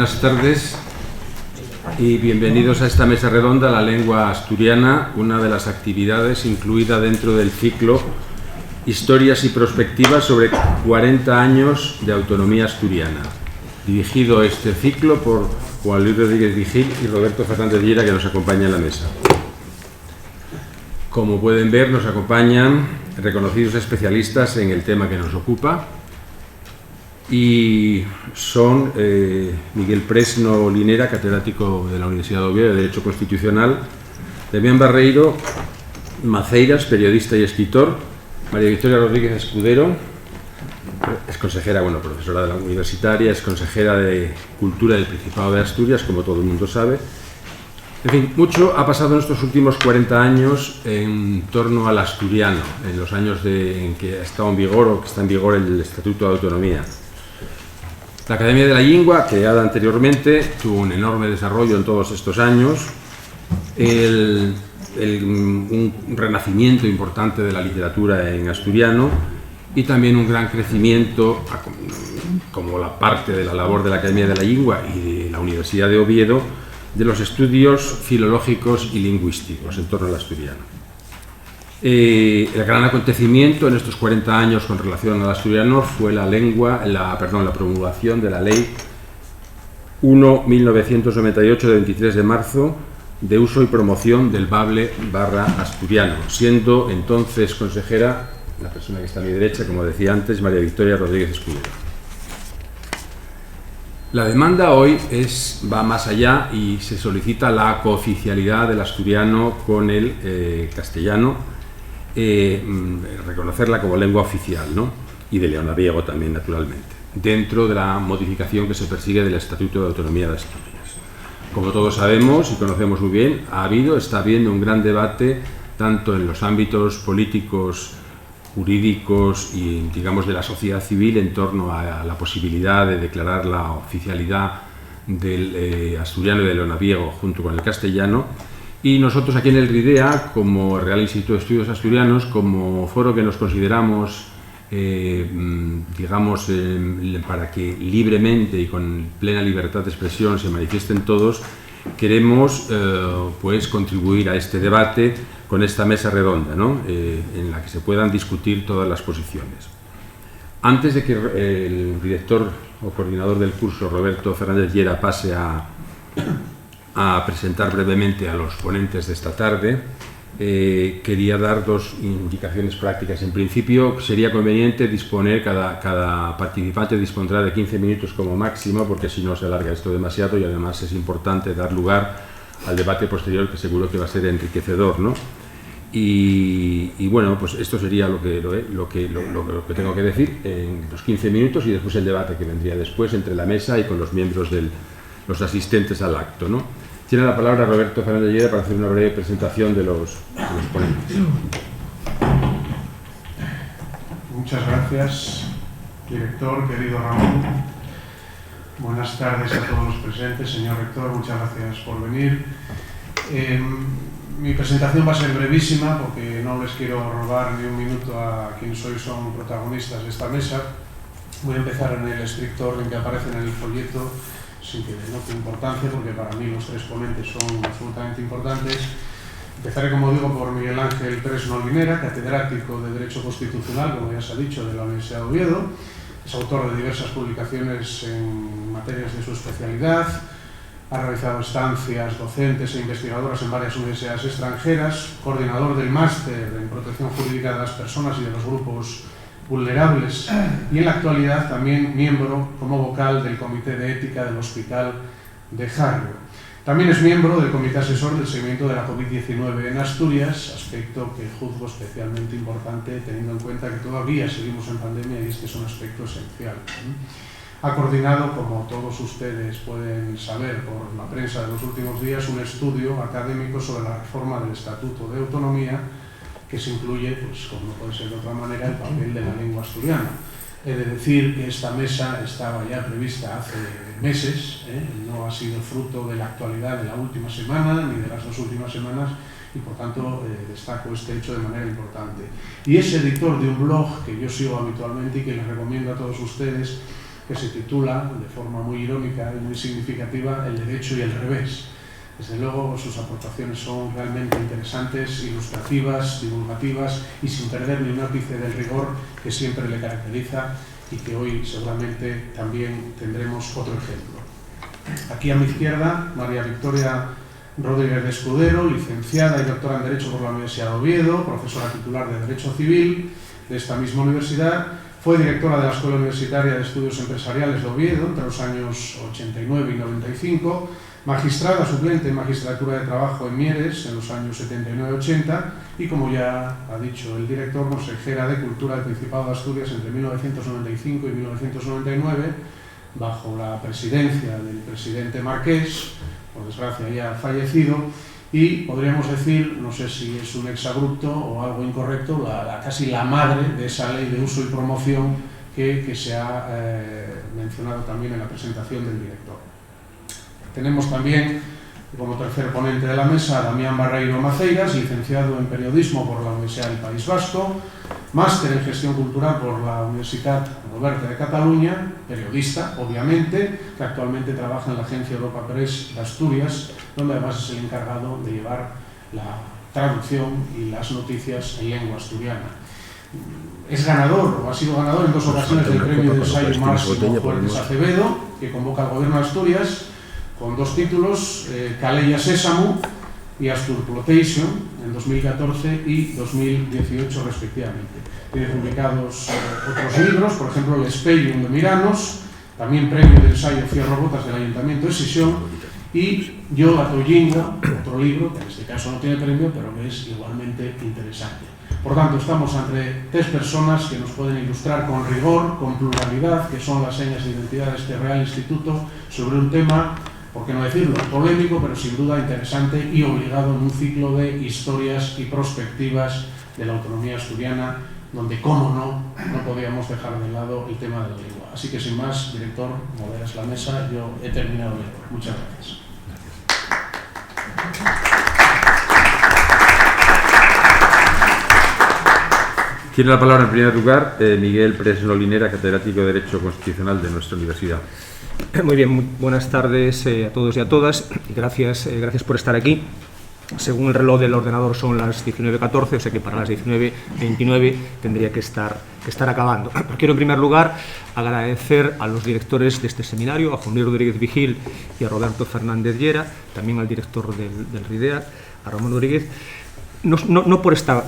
Buenas tardes y bienvenidos a esta mesa redonda, la lengua asturiana, una de las actividades incluida dentro del ciclo Historias y Prospectivas sobre 40 años de autonomía asturiana, dirigido este ciclo por Juan Luis Rodríguez Vigil y Roberto Fernández Llera, que nos acompañan en la mesa. Como pueden ver, nos acompañan reconocidos especialistas en el tema que nos ocupa, y son Miguel Presno Linera, catedrático de la Universidad de Oviedo de Derecho Constitucional, Damián Barreiro Maceiras, periodista y escritor, María Victoria Rodríguez Escudero, es consejera, profesora de la universitaria, es consejera de Cultura del Principado de Asturias, como todo el mundo sabe. En fin, mucho ha pasado en estos últimos 40 años en torno al asturiano, en los años en que ha estado en vigor o que está en vigor el Estatuto de Autonomía. La Academia de la Lingua, creada anteriormente, tuvo un enorme desarrollo en todos estos años, un renacimiento importante de la literatura en asturiano y también un gran crecimiento, como la parte de la labor de la Academia de la Lingua y de la Universidad de Oviedo, de los estudios filológicos y lingüísticos en torno al asturiano. El gran acontecimiento en estos 40 años con relación al asturiano fue la promulgación de la Ley 1/1998 de 23 de marzo de uso y promoción del bable asturiano, siendo entonces consejera la persona que está a mi derecha, como decía antes, María Victoria Rodríguez Escudero. La demanda hoy va más allá y se solicita la cooficialidad del asturiano con el castellano, reconocerla como lengua oficial, ¿no? Y de leonaviego también, naturalmente, dentro de la modificación que se persigue del Estatuto de Autonomía de Asturias. Como todos sabemos y conocemos muy bien, está habiendo un gran debate tanto en los ámbitos políticos, jurídicos y, digamos, de la sociedad civil en torno a la posibilidad de declarar la oficialidad del asturiano y del leonaviego junto con el castellano. Y nosotros aquí en el RIDEA, como Real Instituto de Estudios Asturianos, como foro que nos consideramos, para que libremente y con plena libertad de expresión se manifiesten todos, queremos contribuir a este debate con esta mesa redonda, ¿no? En la que se puedan discutir todas las posiciones. Antes de que el director o coordinador del curso, Roberto Fernández Llera, pase a presentar brevemente a los ponentes de esta tarde, quería dar dos indicaciones prácticas. En principio, sería conveniente disponer, cada participante dispondrá de 15 minutos como máximo, porque si no se alarga esto demasiado, y además es importante dar lugar al debate posterior, que seguro que va a ser enriquecedor, ¿no? Y bueno, pues esto sería lo que tengo que decir en los 15 minutos, y después el debate que vendría después entre la mesa y con los miembros los asistentes al acto, ¿no? Tiene la palabra Roberto Fernández Llera para hacer una breve presentación de los ponentes. Muchas gracias, director, querido Ramón. Buenas tardes a todos los presentes. Señor rector, muchas gracias por venir. Mi presentación va a ser brevísima porque no les quiero robar ni un minuto a quienes hoy son protagonistas de esta mesa. Voy a empezar en el estricto orden que aparece en el folleto, sin que denote importancia, porque para mí los tres ponentes son absolutamente importantes. Empezaré, como digo, por Miguel Ángel Presno Linera, catedrático de Derecho Constitucional, como ya se ha dicho, de la Universidad de Oviedo. Es autor de diversas publicaciones en materias de su especialidad. Ha realizado estancias docentes e investigadoras en varias universidades extranjeras, coordinador del máster en protección jurídica de las personas y de los grupos vulnerables, y en la actualidad también miembro como vocal del Comité de Ética del Hospital de Jarrio. También es miembro del Comité Asesor del Seguimiento de la COVID-19 en Asturias, aspecto que juzgo especialmente importante teniendo en cuenta que todavía seguimos en pandemia y este es un aspecto esencial. Ha coordinado, como todos ustedes pueden saber por la prensa de los últimos días, un estudio académico sobre la reforma del Estatuto de Autonomía, que se incluye, pues, como no puede ser de otra manera, el papel de la lengua asturiana. He de decir que esta mesa estaba ya prevista hace meses, no ha sido fruto de la actualidad de la última semana ni de las dos últimas semanas, y por tanto destaco este hecho de manera importante. Y es editor de un blog que yo sigo habitualmente y que les recomiendo a todos ustedes, que se titula, de forma muy irónica y muy significativa, El derecho y el revés. Desde luego, sus aportaciones son realmente interesantes, ilustrativas, divulgativas y sin perder ni un ápice del rigor que siempre le caracteriza y que hoy seguramente también tendremos otro ejemplo. Aquí a mi izquierda, María Victoria Rodríguez de Escudero, licenciada y doctora en Derecho por la Universidad de Oviedo, profesora titular de Derecho Civil de esta misma universidad. Fue directora de la Escuela Universitaria de Estudios Empresariales de Oviedo entre los años 89 y 95, magistrada suplente en Magistratura de Trabajo en Mieres en los años 79-80 y, como ya ha dicho el director, consejera de Cultura del Principado de Asturias entre 1995 y 1999, bajo la presidencia del presidente Marqués, por desgracia ya fallecido, y podríamos decir, no sé si es un exabrupto o algo incorrecto, casi la madre de esa ley de uso y promoción que se ha mencionado también en la presentación del director. Tenemos también como tercer ponente de la mesa a Damián Barreiro Maceiras, licenciado en Periodismo por la Universidad del País Vasco, máster en Gestión Cultural por la Universitat Oberta de Cataluña, periodista, obviamente, que actualmente trabaja en la agencia Europa Press de Asturias, donde además es el encargado de llevar la traducción y las noticias en lengua asturiana. Es ganador, o ha sido ganador en 2 ocasiones del premio de ensayo Máximo Fuertes Acevedo, que convoca al Gobierno de Asturias, con 2 títulos, Calella Sésamo y Astur Plotation, en 2014 y 2018 respectivamente. Tiene publicados otros libros, por ejemplo El Espellium de Miranos, también premio de ensayo Fierro Botas del Ayuntamiento de Sisión, y Yo a Tollinga, otro libro, que en este caso no tiene premio, pero que es igualmente interesante. Por tanto, estamos ante 3 personas que nos pueden ilustrar con rigor, con pluralidad, que son las señas de identidad de este Real Instituto, sobre un tema, por qué no decirlo, polémico, pero sin duda interesante y obligado en un ciclo de historias y perspectivas de la autonomía asturiana, donde, cómo no podíamos dejar de lado el tema de la lengua. Así que, sin más, director, moderas la mesa, yo he terminado mi labor. Muchas gracias. Tiene la palabra en primer lugar Miguel Presno Linera, catedrático de Derecho Constitucional de nuestra universidad. Muy bien, buenas tardes a todos y a todas. Gracias por estar aquí. Según el reloj del ordenador son las 19:14, o sea que para las 19:29 tendría que estar acabando. Quiero en primer lugar agradecer a los directores de este seminario, a Juan Luis Rodríguez Vigil y a Roberto Fernández Llera, también al director del RIDEA, a Ramón Rodríguez, no por esta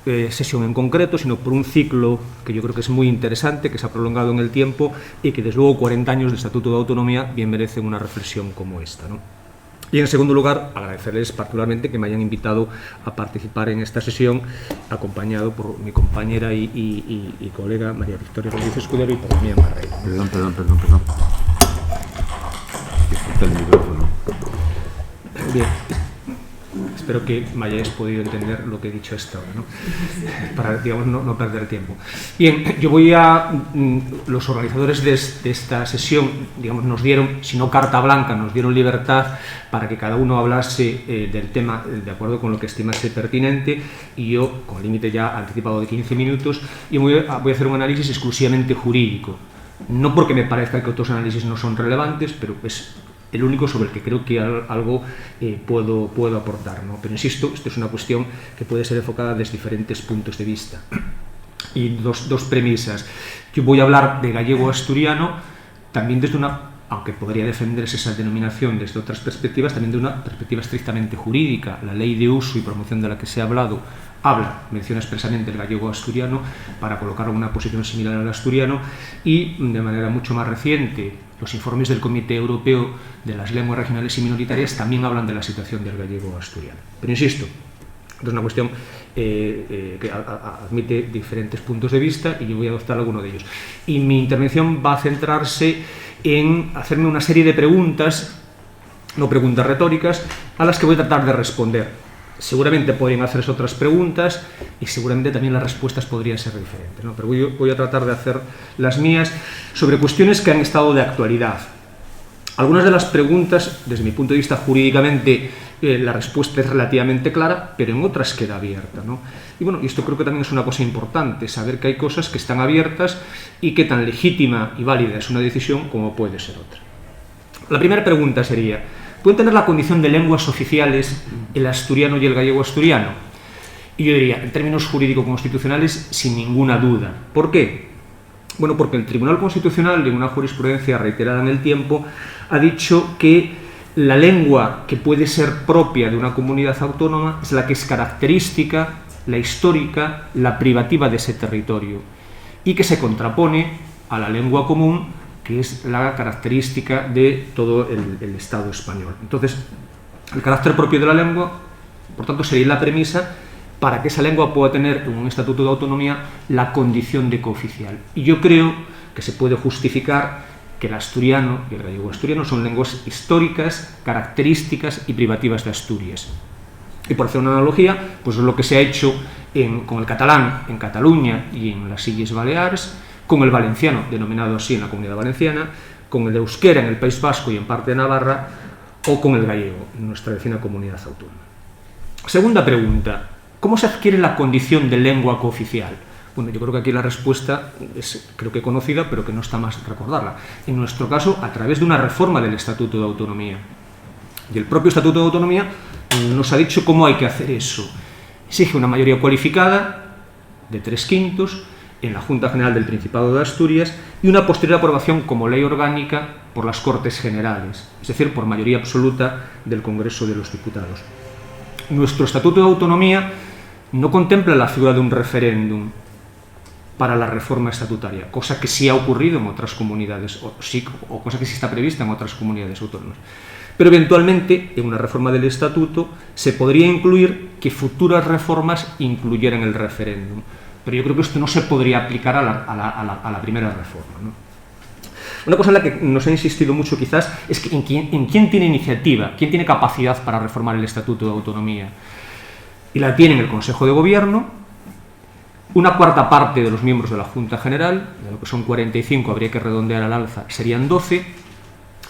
sesión en concreto, sino por un ciclo que yo creo que es muy interesante, que se ha prolongado en el tiempo y que desde luego 40 años de Estatuto de Autonomía bien merecen una reflexión como esta, ¿no? Y en segundo lugar, agradecerles particularmente que me hayan invitado a participar en esta sesión, acompañado por mi compañera y colega María Victoria Rodríguez Escudero y por Damián Barreiro. Perdón. Está el micrófono. Bien. Espero que me hayáis podido entender lo que he dicho hasta ahora, ¿no? Para, digamos, no perder tiempo. Bien, yo voy a... Los organizadores de esta sesión, digamos, nos dieron, si no carta blanca, nos dieron libertad para que cada uno hablase del tema de acuerdo con lo que estimase pertinente, y yo, con límite ya anticipado de 15 minutos, y voy a hacer un análisis exclusivamente jurídico. No porque me parezca que otros análisis no son relevantes, pero es el único sobre el que creo que algo puedo aportar, ¿no? Pero insisto, esto es una cuestión que puede ser enfocada desde diferentes puntos de vista. Y dos premisas. Yo voy a hablar de gallego-asturiano, también desde aunque podría defenderse esa denominación desde otras perspectivas, también de una perspectiva estrictamente jurídica. La ley de uso y promoción de la que se ha hablado menciona expresamente el gallego-asturiano para colocarlo en una posición similar al asturiano, y de manera mucho más reciente los informes del Comité Europeo de las Lenguas Regionales y Minoritarias también hablan de la situación del gallego-asturiano. Pero insisto, es una cuestión que admite diferentes puntos de vista y yo voy a adoptar alguno de ellos. Y mi intervención va a centrarse en hacerme una serie de preguntas, no preguntas retóricas, a las que voy a tratar de responder. Seguramente podrían hacerse otras preguntas y seguramente también las respuestas podrían ser diferentes, ¿no? Pero voy a tratar de hacer las mías sobre cuestiones que han estado de actualidad. Algunas de las preguntas, desde mi punto de vista jurídicamente, la respuesta es relativamente clara, pero en otras queda abierta, ¿no? Y bueno, esto creo que también es una cosa importante, saber que hay cosas que están abiertas y que tan legítima y válida es una decisión como puede ser otra. La primera pregunta sería, ¿pueden tener la condición de lenguas oficiales el asturiano y el gallego asturiano? Y yo diría, en términos jurídico-constitucionales, sin ninguna duda. ¿Por qué? Bueno, porque el Tribunal Constitucional, en una jurisprudencia reiterada en el tiempo, ha dicho que la lengua que puede ser propia de una comunidad autónoma es la que es característica, la histórica, la privativa de ese territorio, y que se contrapone a la lengua común, que es la característica de todo el Estado español. Entonces, el carácter propio de la lengua, por tanto, sería la premisa para que esa lengua pueda tener en un estatuto de autonomía la condición de cooficial. Y yo creo que se puede justificar que el asturiano y el gallego asturiano son lenguas históricas, características y privativas de Asturias. Y por hacer una analogía, pues es lo que se ha hecho con el catalán en Cataluña y en las Illes Baleares, con el valenciano, denominado así en la Comunidad Valenciana, con el euskera en el País Vasco y en parte de Navarra, o con el gallego en nuestra vecina comunidad autónoma. Segunda pregunta, ¿cómo se adquiere la condición de lengua cooficial? Bueno, yo creo que aquí la respuesta es, creo que conocida, pero que no está más recordarla. En nuestro caso, a través de una reforma del Estatuto de Autonomía. Y el propio Estatuto de Autonomía nos ha dicho cómo hay que hacer eso. Exige una mayoría cualificada de 3/5 en la Junta General del Principado de Asturias y una posterior aprobación como ley orgánica por las Cortes Generales, es decir, por mayoría absoluta del Congreso de los Diputados. Nuestro Estatuto de Autonomía no contempla la figura de un referéndum para la reforma estatutaria, cosa que sí ha ocurrido en otras comunidades, o cosa que sí está prevista en otras comunidades autónomas. Pero eventualmente, en una reforma del Estatuto, se podría incluir que futuras reformas incluyeran el referéndum. Pero yo creo que esto no se podría aplicar a la primera reforma, ¿no? Una cosa en la que nos ha insistido mucho quizás es que en quién tiene iniciativa, quién tiene capacidad para reformar el Estatuto de Autonomía. Y la tiene en el Consejo de Gobierno, una cuarta parte de los miembros de la Junta General, de lo que son 45, habría que redondear al alza, serían 12,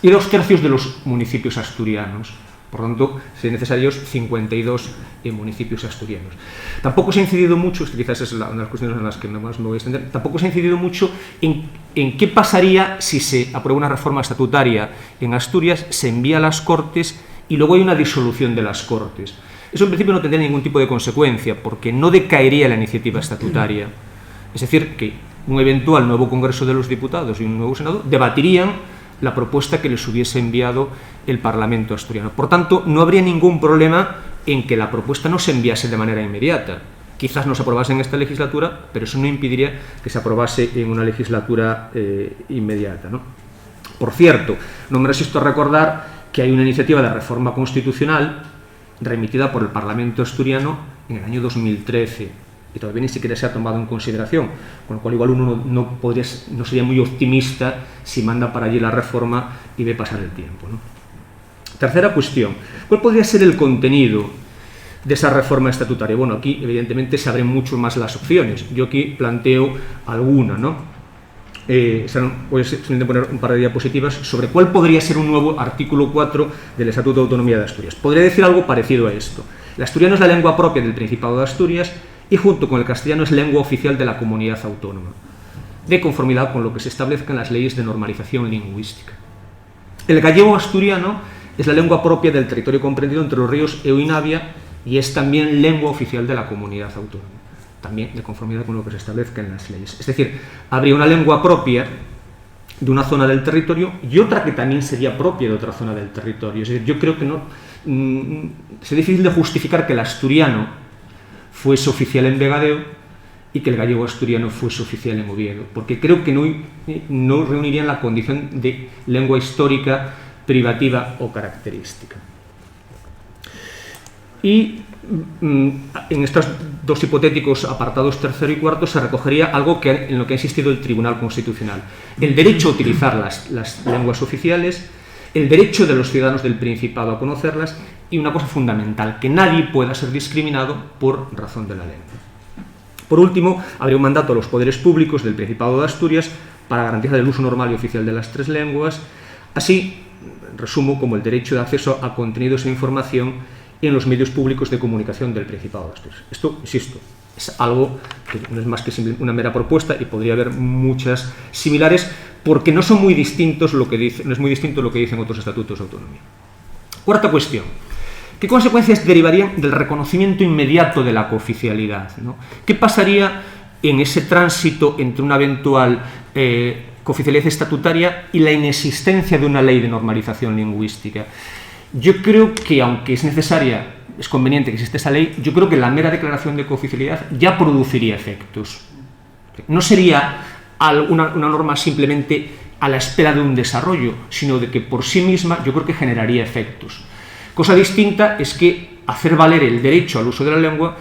y 2/3 de los municipios asturianos. Por tanto, serían necesarios 52 municipios asturianos. Tampoco se ha incidido mucho, quizás es una de las cuestiones en las que más me voy a extender, tampoco se ha incidido mucho en qué pasaría si se aprueba una reforma estatutaria en Asturias, se envía a las Cortes y luego hay una disolución de las Cortes. Eso en principio no tendría ningún tipo de consecuencia, porque no decaería la iniciativa estatutaria. Es decir, que un eventual nuevo Congreso de los Diputados y un nuevo Senado debatirían la propuesta que les hubiese enviado el Parlamento asturiano. Por tanto, no habría ningún problema en que la propuesta no se enviase de manera inmediata. Quizás no se aprobase en esta legislatura, pero eso no impediría que se aprobase en una legislatura inmediata, ¿no? Por cierto, no me resisto a recordar que hay una iniciativa de reforma constitucional remitida por el Parlamento asturiano en el año 2013 y todavía ni siquiera se ha tomado en consideración, con lo cual igual uno no sería muy optimista si manda para allí la reforma y ve pasar el tiempo, ¿no? Tercera cuestión, ¿cuál podría ser el contenido de esa reforma estatutaria? Bueno, aquí evidentemente se abren mucho más las opciones. Yo aquí planteo alguna, ¿no? Voy a simplemente poner un par de diapositivas sobre cuál podría ser un nuevo artículo 4 del Estatuto de Autonomía de Asturias. Podría decir algo parecido a esto. El asturiano es la lengua propia del Principado de Asturias y junto con el castellano es lengua oficial de la comunidad autónoma, de conformidad con lo que se establezca en las leyes de normalización lingüística. El gallego asturiano es la lengua propia del territorio comprendido entre los ríos Eo y Navia y es también lengua oficial de la comunidad autónoma, también de conformidad con lo que se establezca en las leyes. Es decir, habría una lengua propia de una zona del territorio y otra que también sería propia de otra zona del territorio. Es decir, yo creo que es difícil de justificar que el asturiano fuese oficial en Vegadeo y que el gallego asturiano fuese oficial en Oviedo, porque creo que no reunirían la condición de lengua histórica, privativa o característica. Y en estos dos hipotéticos apartados tercero y cuarto se recogería algo en lo que ha insistido el Tribunal Constitucional: el derecho a utilizar las lenguas oficiales, el derecho de los ciudadanos del Principado a conocerlas y una cosa fundamental, que nadie pueda ser discriminado por razón de la lengua. Por último, habría un mandato a los poderes públicos del Principado de Asturias para garantizar el uso normal y oficial de las 3 lenguas, así, resumo, como el derecho de acceso a contenidos e información en los medios públicos de comunicación del Principado de Asturias. Esto, insisto, es algo que no es más que una mera propuesta y podría haber muchas similares porque no son muy distintos no es muy distinto lo que dicen otros estatutos de autonomía. Cuarta cuestión. ¿Qué consecuencias derivarían del reconocimiento inmediato de la cooficialidad, ¿no? ¿Qué pasaría en ese tránsito entre una eventual cooficialidad estatutaria y la inexistencia de una ley de normalización lingüística? Yo creo que, aunque es necesaria, es conveniente que exista esa ley, yo creo que la mera declaración de cooficialidad ya produciría efectos. No sería una norma simplemente a la espera de un desarrollo, sino de que por sí misma yo creo que generaría efectos. Cosa distinta es que hacer valer el derecho al uso de la lengua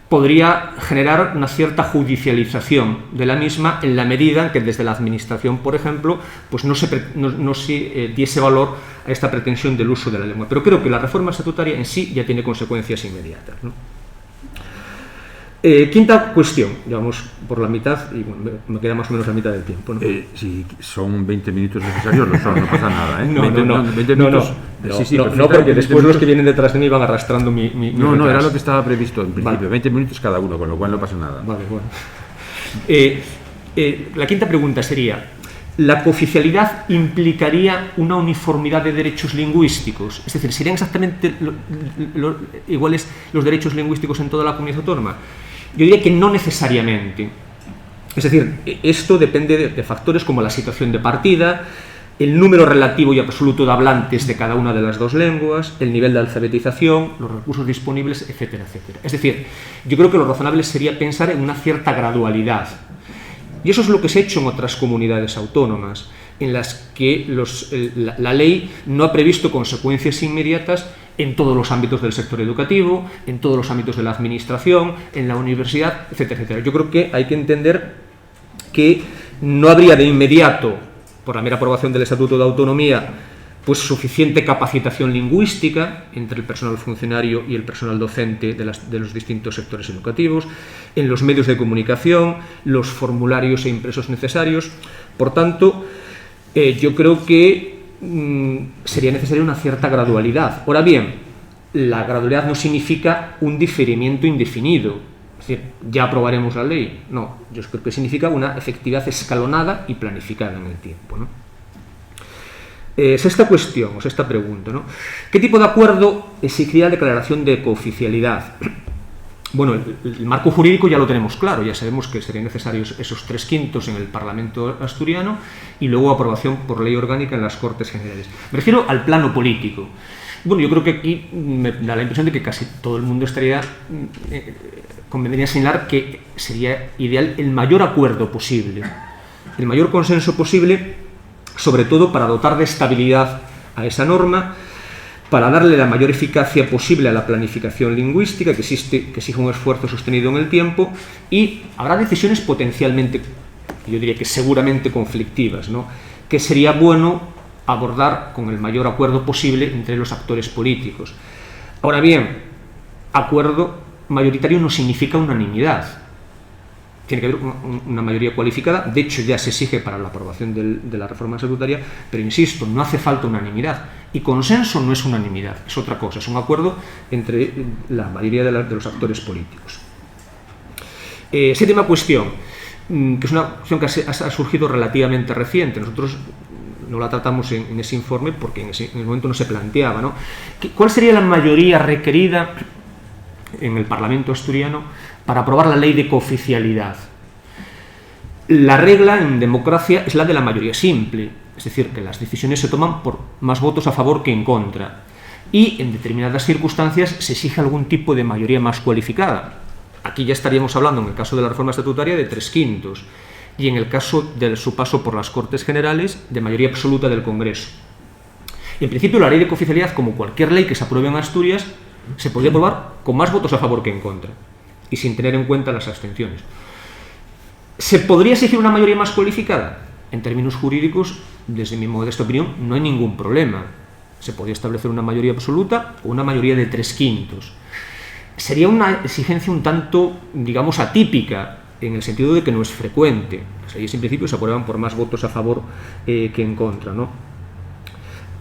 podría generar una cierta judicialización de la misma en la medida en que desde la Administración, por ejemplo, pues no se diese valor a esta pretensión del uso de la lengua. Pero creo que la reforma estatutaria en sí ya tiene consecuencias inmediatas, ¿no? Quinta cuestión, llevamos por la mitad y bueno, me queda más o menos la mitad del tiempo, ¿no? Si son 20 minutos necesarios, no pasa nada, ¿eh? No, 20 minutos. No, porque después los que vienen detrás de mí van arrastrando mi No, retraso. era lo que estaba previsto en principio, Vale. 20 minutos cada uno, con lo cual no pasa nada. Vale, bueno. La quinta pregunta sería: ¿la cooficialidad implicaría una uniformidad de derechos lingüísticos? Es decir, ¿serían exactamente iguales los derechos lingüísticos en toda la comunidad autónoma? Yo diría que no necesariamente. Es decir, esto depende de factores como la situación de partida, el número relativo y absoluto de hablantes de cada una de las dos lenguas, el nivel de alfabetización, los recursos disponibles, etcétera, etcétera. Es decir, yo creo que lo razonable sería pensar en una cierta gradualidad. Y eso es lo que se ha hecho en otras comunidades autónomas, en las que la ley no ha previsto consecuencias inmediatas en todos los ámbitos del sector educativo, en todos los ámbitos de la administración, en la universidad, etcétera, etcétera. Yo creo que hay que entender que no habría de inmediato, por la mera aprobación del Estatuto de Autonomía, pues suficiente capacitación lingüística entre el personal funcionario y el personal docente de los distintos sectores educativos, en los medios de comunicación, los formularios e impresos necesarios. Por tanto, yo creo que sería necesaria una cierta gradualidad. Ahora bien, la gradualidad no significa un diferimiento indefinido, es decir, ya aprobaremos la ley. No, yo creo que significa una efectividad escalonada y planificada en el tiempo, ¿no? Sexta cuestión, o sexta pregunta, ¿no? ¿Qué tipo de acuerdo exigiría la declaración de cooficialidad? Bueno, el marco jurídico ya lo tenemos claro, ya sabemos que serían necesarios esos 3/5 en el Parlamento asturiano y luego aprobación por ley orgánica en las Cortes Generales. Me refiero al plano político. Bueno, yo creo que aquí me da la impresión de que casi todo el mundo estaría, convendría señalar que sería ideal el mayor acuerdo posible, el mayor consenso posible, sobre todo para dotar de estabilidad a esa norma, para darle la mayor eficacia posible a la planificación lingüística, que exige un esfuerzo sostenido en el tiempo, y habrá decisiones potencialmente, yo diría que seguramente conflictivas, ¿no?, que sería bueno abordar con el mayor acuerdo posible entre los actores políticos. Ahora bien, acuerdo mayoritario no significa unanimidad. Tiene que haber una mayoría cualificada, de hecho ya se exige para la aprobación de la reforma estatutaria, pero insisto, no hace falta unanimidad. Y consenso no es unanimidad, es otra cosa, es un acuerdo entre la mayoría de los actores políticos. Séptima cuestión, que es una cuestión que ha surgido relativamente reciente. Nosotros no la tratamos en ese informe porque en el momento no se planteaba, ¿no? ¿Cuál sería la mayoría requerida en el Parlamento asturiano para aprobar la ley de cooficialidad? La regla en democracia es la de la mayoría simple, es decir, que las decisiones se toman por más votos a favor que en contra, y en determinadas circunstancias se exige algún tipo de mayoría más cualificada. Aquí ya estaríamos hablando, en el caso de la reforma estatutaria, de 3/5, y en el caso de su paso por las Cortes Generales, de mayoría absoluta del Congreso. Y en principio la ley de cooficialidad, como cualquier ley que se apruebe en Asturias, se podría aprobar con más votos a favor que en contra, y sin tener en cuenta las abstenciones. ¿Se podría exigir una mayoría más cualificada? En términos jurídicos, desde mi modesta opinión, no hay ningún problema. Se podría establecer una mayoría absoluta o una mayoría de 3/5. Sería una exigencia un tanto, digamos, atípica, en el sentido de que no es frecuente. Las leyes en principio se aprueban por más votos a favor que en contra, ¿no?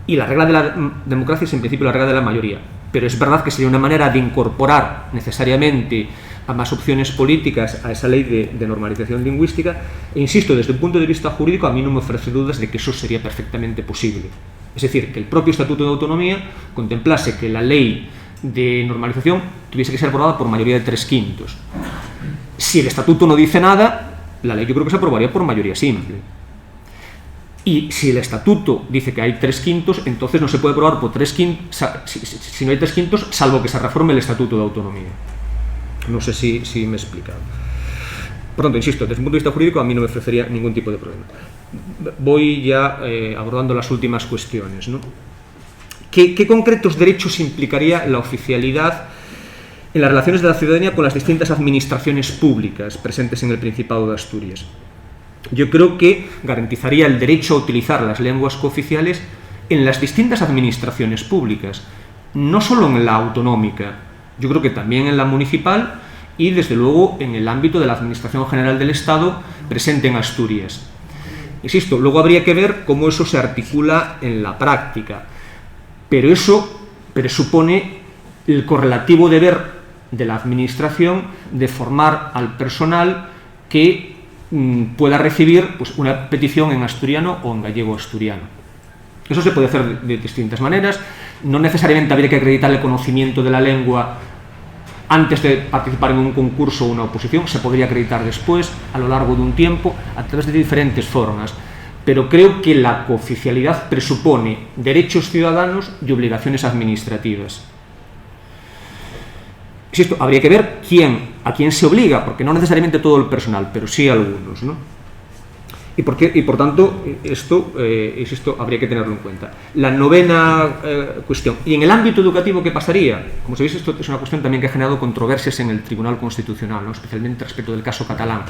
Y la regla de la democracia es en principio la regla de la mayoría. pero es verdad que sería una manera de incorporar necesariamente a más opciones políticas a esa ley de normalización lingüística, e insisto, desde un punto de vista jurídico a mí no me ofrece dudas de que eso sería perfectamente posible. Es decir, que el propio Estatuto de Autonomía contemplase que la ley de normalización tuviese que ser aprobada por mayoría de 3/5. Si el Estatuto no dice nada, la ley yo creo que se aprobaría por mayoría simple. Y si el Estatuto dice que hay 3/5, entonces no se puede aprobar por 3/5, si no hay 3/5, salvo que se reforme el Estatuto de Autonomía. No sé si me he explicado. Por tanto, insisto, desde un punto de vista jurídico a mí no me ofrecería ningún tipo de problema. Voy ya abordando las últimas cuestiones, ¿no? ¿Qué concretos derechos implicaría la oficialidad en las relaciones de la ciudadanía con las distintas administraciones públicas presentes en el Principado de Asturias? Yo creo que garantizaría el derecho a utilizar las lenguas cooficiales en las distintas administraciones públicas, no solo en la autonómica, yo creo que también en la municipal y, desde luego, en el ámbito de la Administración General del Estado presente en Asturias. Insisto, luego habría que ver cómo eso se articula en la práctica, pero eso presupone el correlativo deber de la Administración de formar al personal que pueda recibir pues, una petición en asturiano o en gallego asturiano. Eso se puede hacer de distintas maneras. No necesariamente habría que acreditar el conocimiento de la lengua antes de participar en un concurso o una oposición, se podría acreditar después, a lo largo de un tiempo, a través de diferentes formas. Pero creo que la cooficialidad presupone derechos ciudadanos y obligaciones administrativas. Insisto, habría que ver a quién se obliga, porque no necesariamente todo el personal, pero sí algunos, ¿no? Y por tanto, esto, insisto, habría que tenerlo en cuenta. La novena cuestión. ¿Y en el ámbito educativo qué pasaría? Como sabéis, esto es una cuestión también que ha generado controversias en el Tribunal Constitucional, ¿no? Especialmente respecto del caso catalán.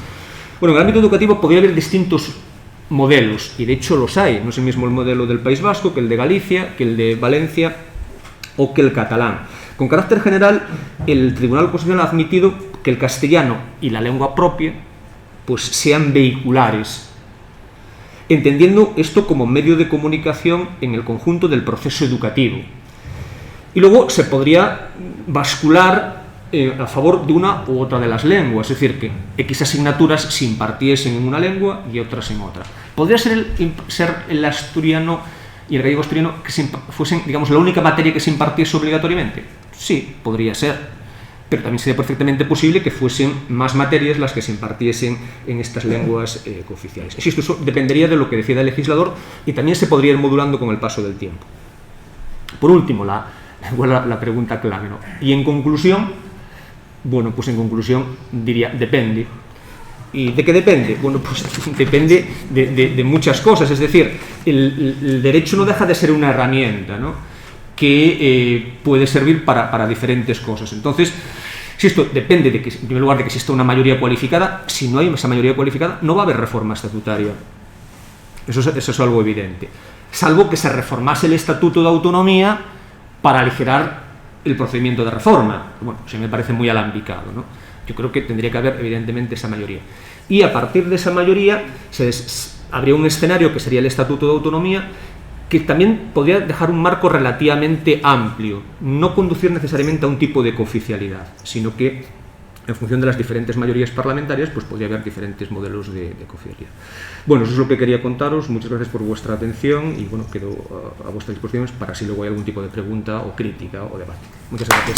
Bueno, en el ámbito educativo podría haber distintos modelos, y de hecho los hay. No es el mismo el modelo del País Vasco que el de Galicia, que el de Valencia o que el catalán. Con carácter general, el Tribunal Constitucional ha admitido que el castellano y la lengua propia pues, sean vehiculares, entendiendo esto como medio de comunicación en el conjunto del proceso educativo. Y luego se podría bascular a favor de una u otra de las lenguas, es decir, que X asignaturas se impartiesen en una lengua y otras en otra. ¿Podría ser el asturiano y el gallego asturiano que fuesen, digamos, la única materia que se impartiese obligatoriamente? Sí, podría ser. Pero también sería perfectamente posible que fuesen más materias las que se impartiesen en estas lenguas cooficiales. Eso dependería de lo que decida el legislador y también se podría ir modulando con el paso del tiempo. Por último, la pregunta clave, ¿no? Y en conclusión, bueno, pues en conclusión diría, depende. ¿Y de qué depende? Bueno, pues depende de muchas cosas. Es decir, el derecho no deja de ser una herramienta, ¿no? Que puede servir para diferentes cosas. Entonces, si esto depende de que, en primer lugar, de que exista una mayoría cualificada, si no hay esa mayoría cualificada, no va a haber reforma estatutaria. Eso es algo evidente. Salvo que se reformase el Estatuto de Autonomía para aligerar el procedimiento de reforma. Bueno, se me parece muy alambicado, ¿no? Yo creo que tendría que haber, evidentemente, esa mayoría. Y a partir de esa mayoría habría un escenario que sería el Estatuto de Autonomía, que también podría dejar un marco relativamente amplio, no conducir necesariamente a un tipo de cooficialidad, sino que en función de las diferentes mayorías parlamentarias pues podría haber diferentes modelos de cooficialidad. Bueno, eso es lo que quería contaros. Muchas gracias por vuestra atención y bueno, quedo a vuestras disposiciones para si luego hay algún tipo de pregunta o crítica o debate. Muchas gracias.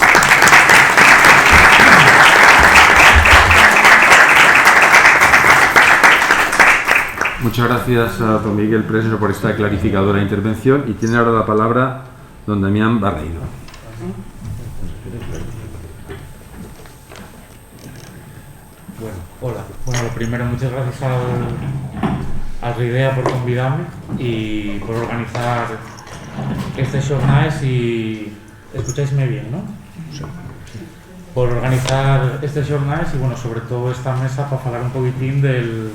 Muchas gracias a don Miguel Presno por esta clarificadora intervención y tiene ahora la palabra don Damián Barreiro. Bueno, hola. Bueno, lo primero, muchas gracias a Ridea por convidarme y por organizar este xornais y... Escucháisme bien, ¿no? Sí. Por organizar este xornais y, bueno, sobre todo esta mesa para hablar un poquitín del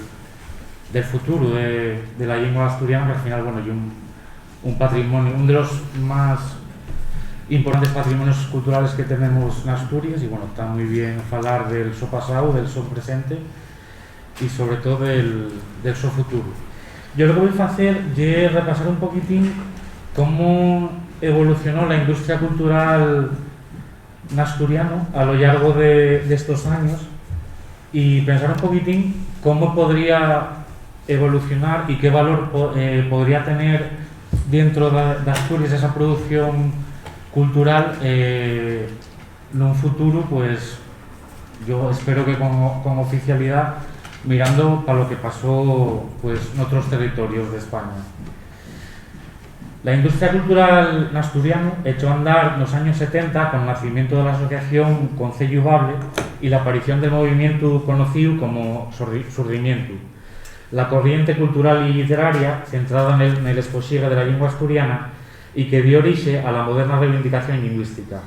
futuro de la lengua asturiana, que al final, bueno, hay un patrimonio, uno de los más importantes patrimonios culturales que tenemos en Asturias y, bueno, está muy bien hablar del so pasado, del so presente y sobre todo del so futuro. Yo lo que voy a hacer es repasar un poquitín cómo evolucionó la industria cultural en asturiano a lo largo de estos años y pensar un poquitín cómo podría evolucionar y qué valor podría tener dentro de Asturias esa producción cultural en un futuro, pues yo espero que con oficialidad, mirando para lo que pasó pues en otros territorios de España. La industria cultural en asturiano echó a andar en los años 70 con el nacimiento de la asociación Concello Bable y la aparición del movimiento conocido como Surdimiento, la corriente cultural y literaria centrada en el exposigue de la lengua asturiana y que dio origen a la moderna reivindicación lingüística.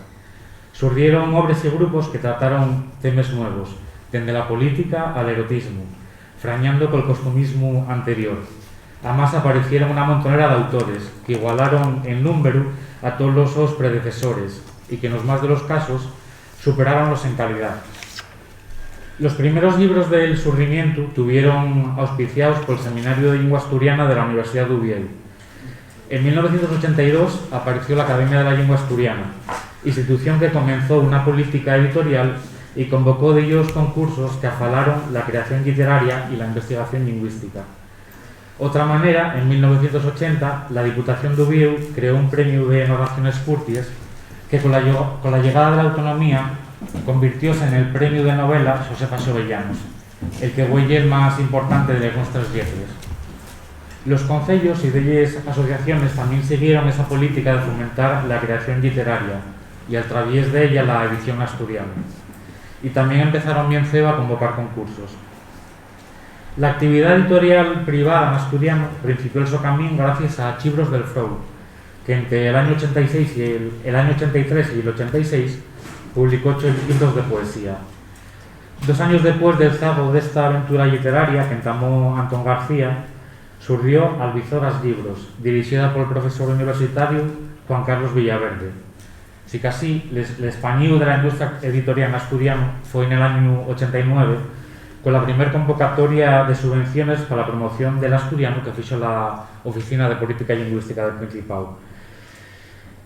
Surgieron obras y grupos que trataron temas nuevos, desde la política al erotismo, frañando con el costumismo anterior. Además aparecieron una montonera de autores que igualaron en número a todos los sus predecesores y que en los más de los casos superaronlos en calidad. Los primeros libros del Surdimiento tuvieron auspiciados por el Seminario de Lengua Asturiana de la Universidad de Oviedo. En 1982 apareció la Academia de la Lengua Asturiana, institución que comenzó una política editorial y convocó de ellos concursos que afalaron la creación literaria y la investigación lingüística. Otra manera, en 1980, la Diputación de Oviedo creó un premio de narraciones furties que con la llegada de la autonomía convirtióse en el premio de novela Josefa Xovellanos, el que fue el más importante de nuestras letras. Los concellos y de asociaciones también siguieron esa política de fomentar la creación literaria y a través de ella la edición asturiana. Y también empezaron bien feo a convocar concursos. La actividad editorial privada en asturiano principió el camino gracias a Chibros del Frou, que entre el año 86 y el año 83 y el 86 publicó 8 libros de poesía. 2 años después del zago de esta aventura literaria que entamó Antón García, surgió Albizoras Libros, dirigida por el profesor universitario Juan Carlos Villaverde. Si casi, el español de la industria editorial en asturiano fue en el año 89, con la primera convocatoria de subvenciones para la promoción del asturiano que hizo la Oficina de Política Lingüística del Principado.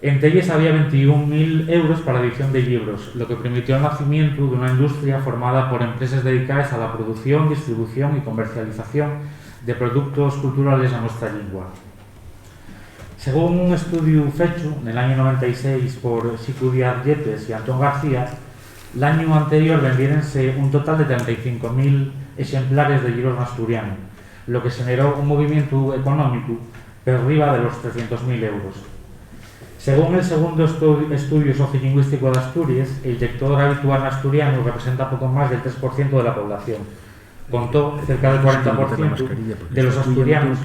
Entre ellas había 21.000 euros para la edición de libros, lo que permitió el nacimiento de una industria formada por empresas dedicadas a la producción, distribución y comercialización de productos culturales a nuestra lengua. Según un estudio hecho en el año 96 por Xico Díaz Yepes y Antón García, el año anterior vendieronse un total de 35.000 ejemplares de libros en asturiano, lo que generó un movimiento económico por arriba de los 300.000 euros. Según el segundo estudio sociolingüístico de Asturias, el lector habitual en asturiano representa poco más del 3% de la población. Contó cerca del 40% de los asturianos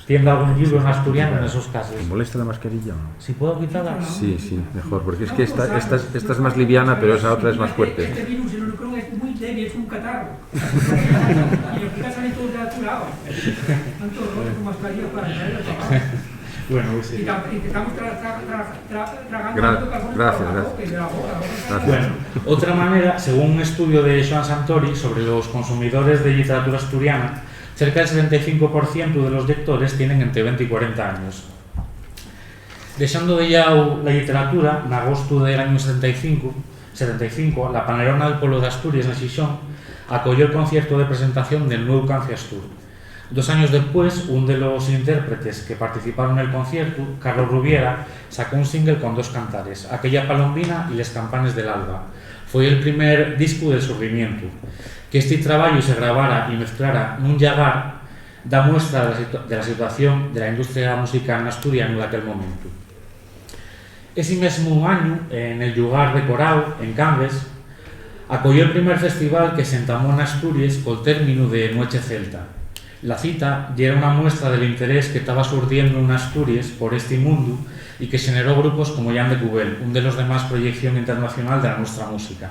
tiene algún libro en asturiano en esos casos. ¿Te molesta la mascarilla o no? ¿Si puedo quitarla? Sí, mejor, porque es que esta es más liviana, pero esa otra es más fuerte. Este virus, el Omicron, es muy débil, es un catarro. Y los que salen todos apurados. Tanto con mascarilla para traerlo. Bueno, sí. Y estamos tragando Gracias. Bueno, otra manera, según un estudio de Joan Santori sobre los consumidores de literatura asturiana, cerca del 75% de los lectores tienen entre 20 y 40 años. Dejando de ya la literatura, en agosto del año 75, la Panerona del Pueblo de Asturias en Xixón acogió el concierto de presentación del nuevo Cance Astur. 2 años después, uno de los intérpretes que participaron en el concierto, Carlos Rubiera, sacó un single con 2 cantares, Aquella Palombina y Les Campanes del Alba. Fue el primer disco del Surdimiento. Que este trabajo se grabara y mezclara en un llagar da muestra de la situación de la industria musical en asturiano de aquel momento. Ese mismo año, en el lugar de Corao, en Canves, acogió el primer festival que se entamó en Asturias con el término de Noche Celta. La cita ya era una muestra del interés que estaba surgiendo en Asturias por este mundo y que generó grupos como Jan de Cubel, uno de los de más proyección internacional de nuestra música.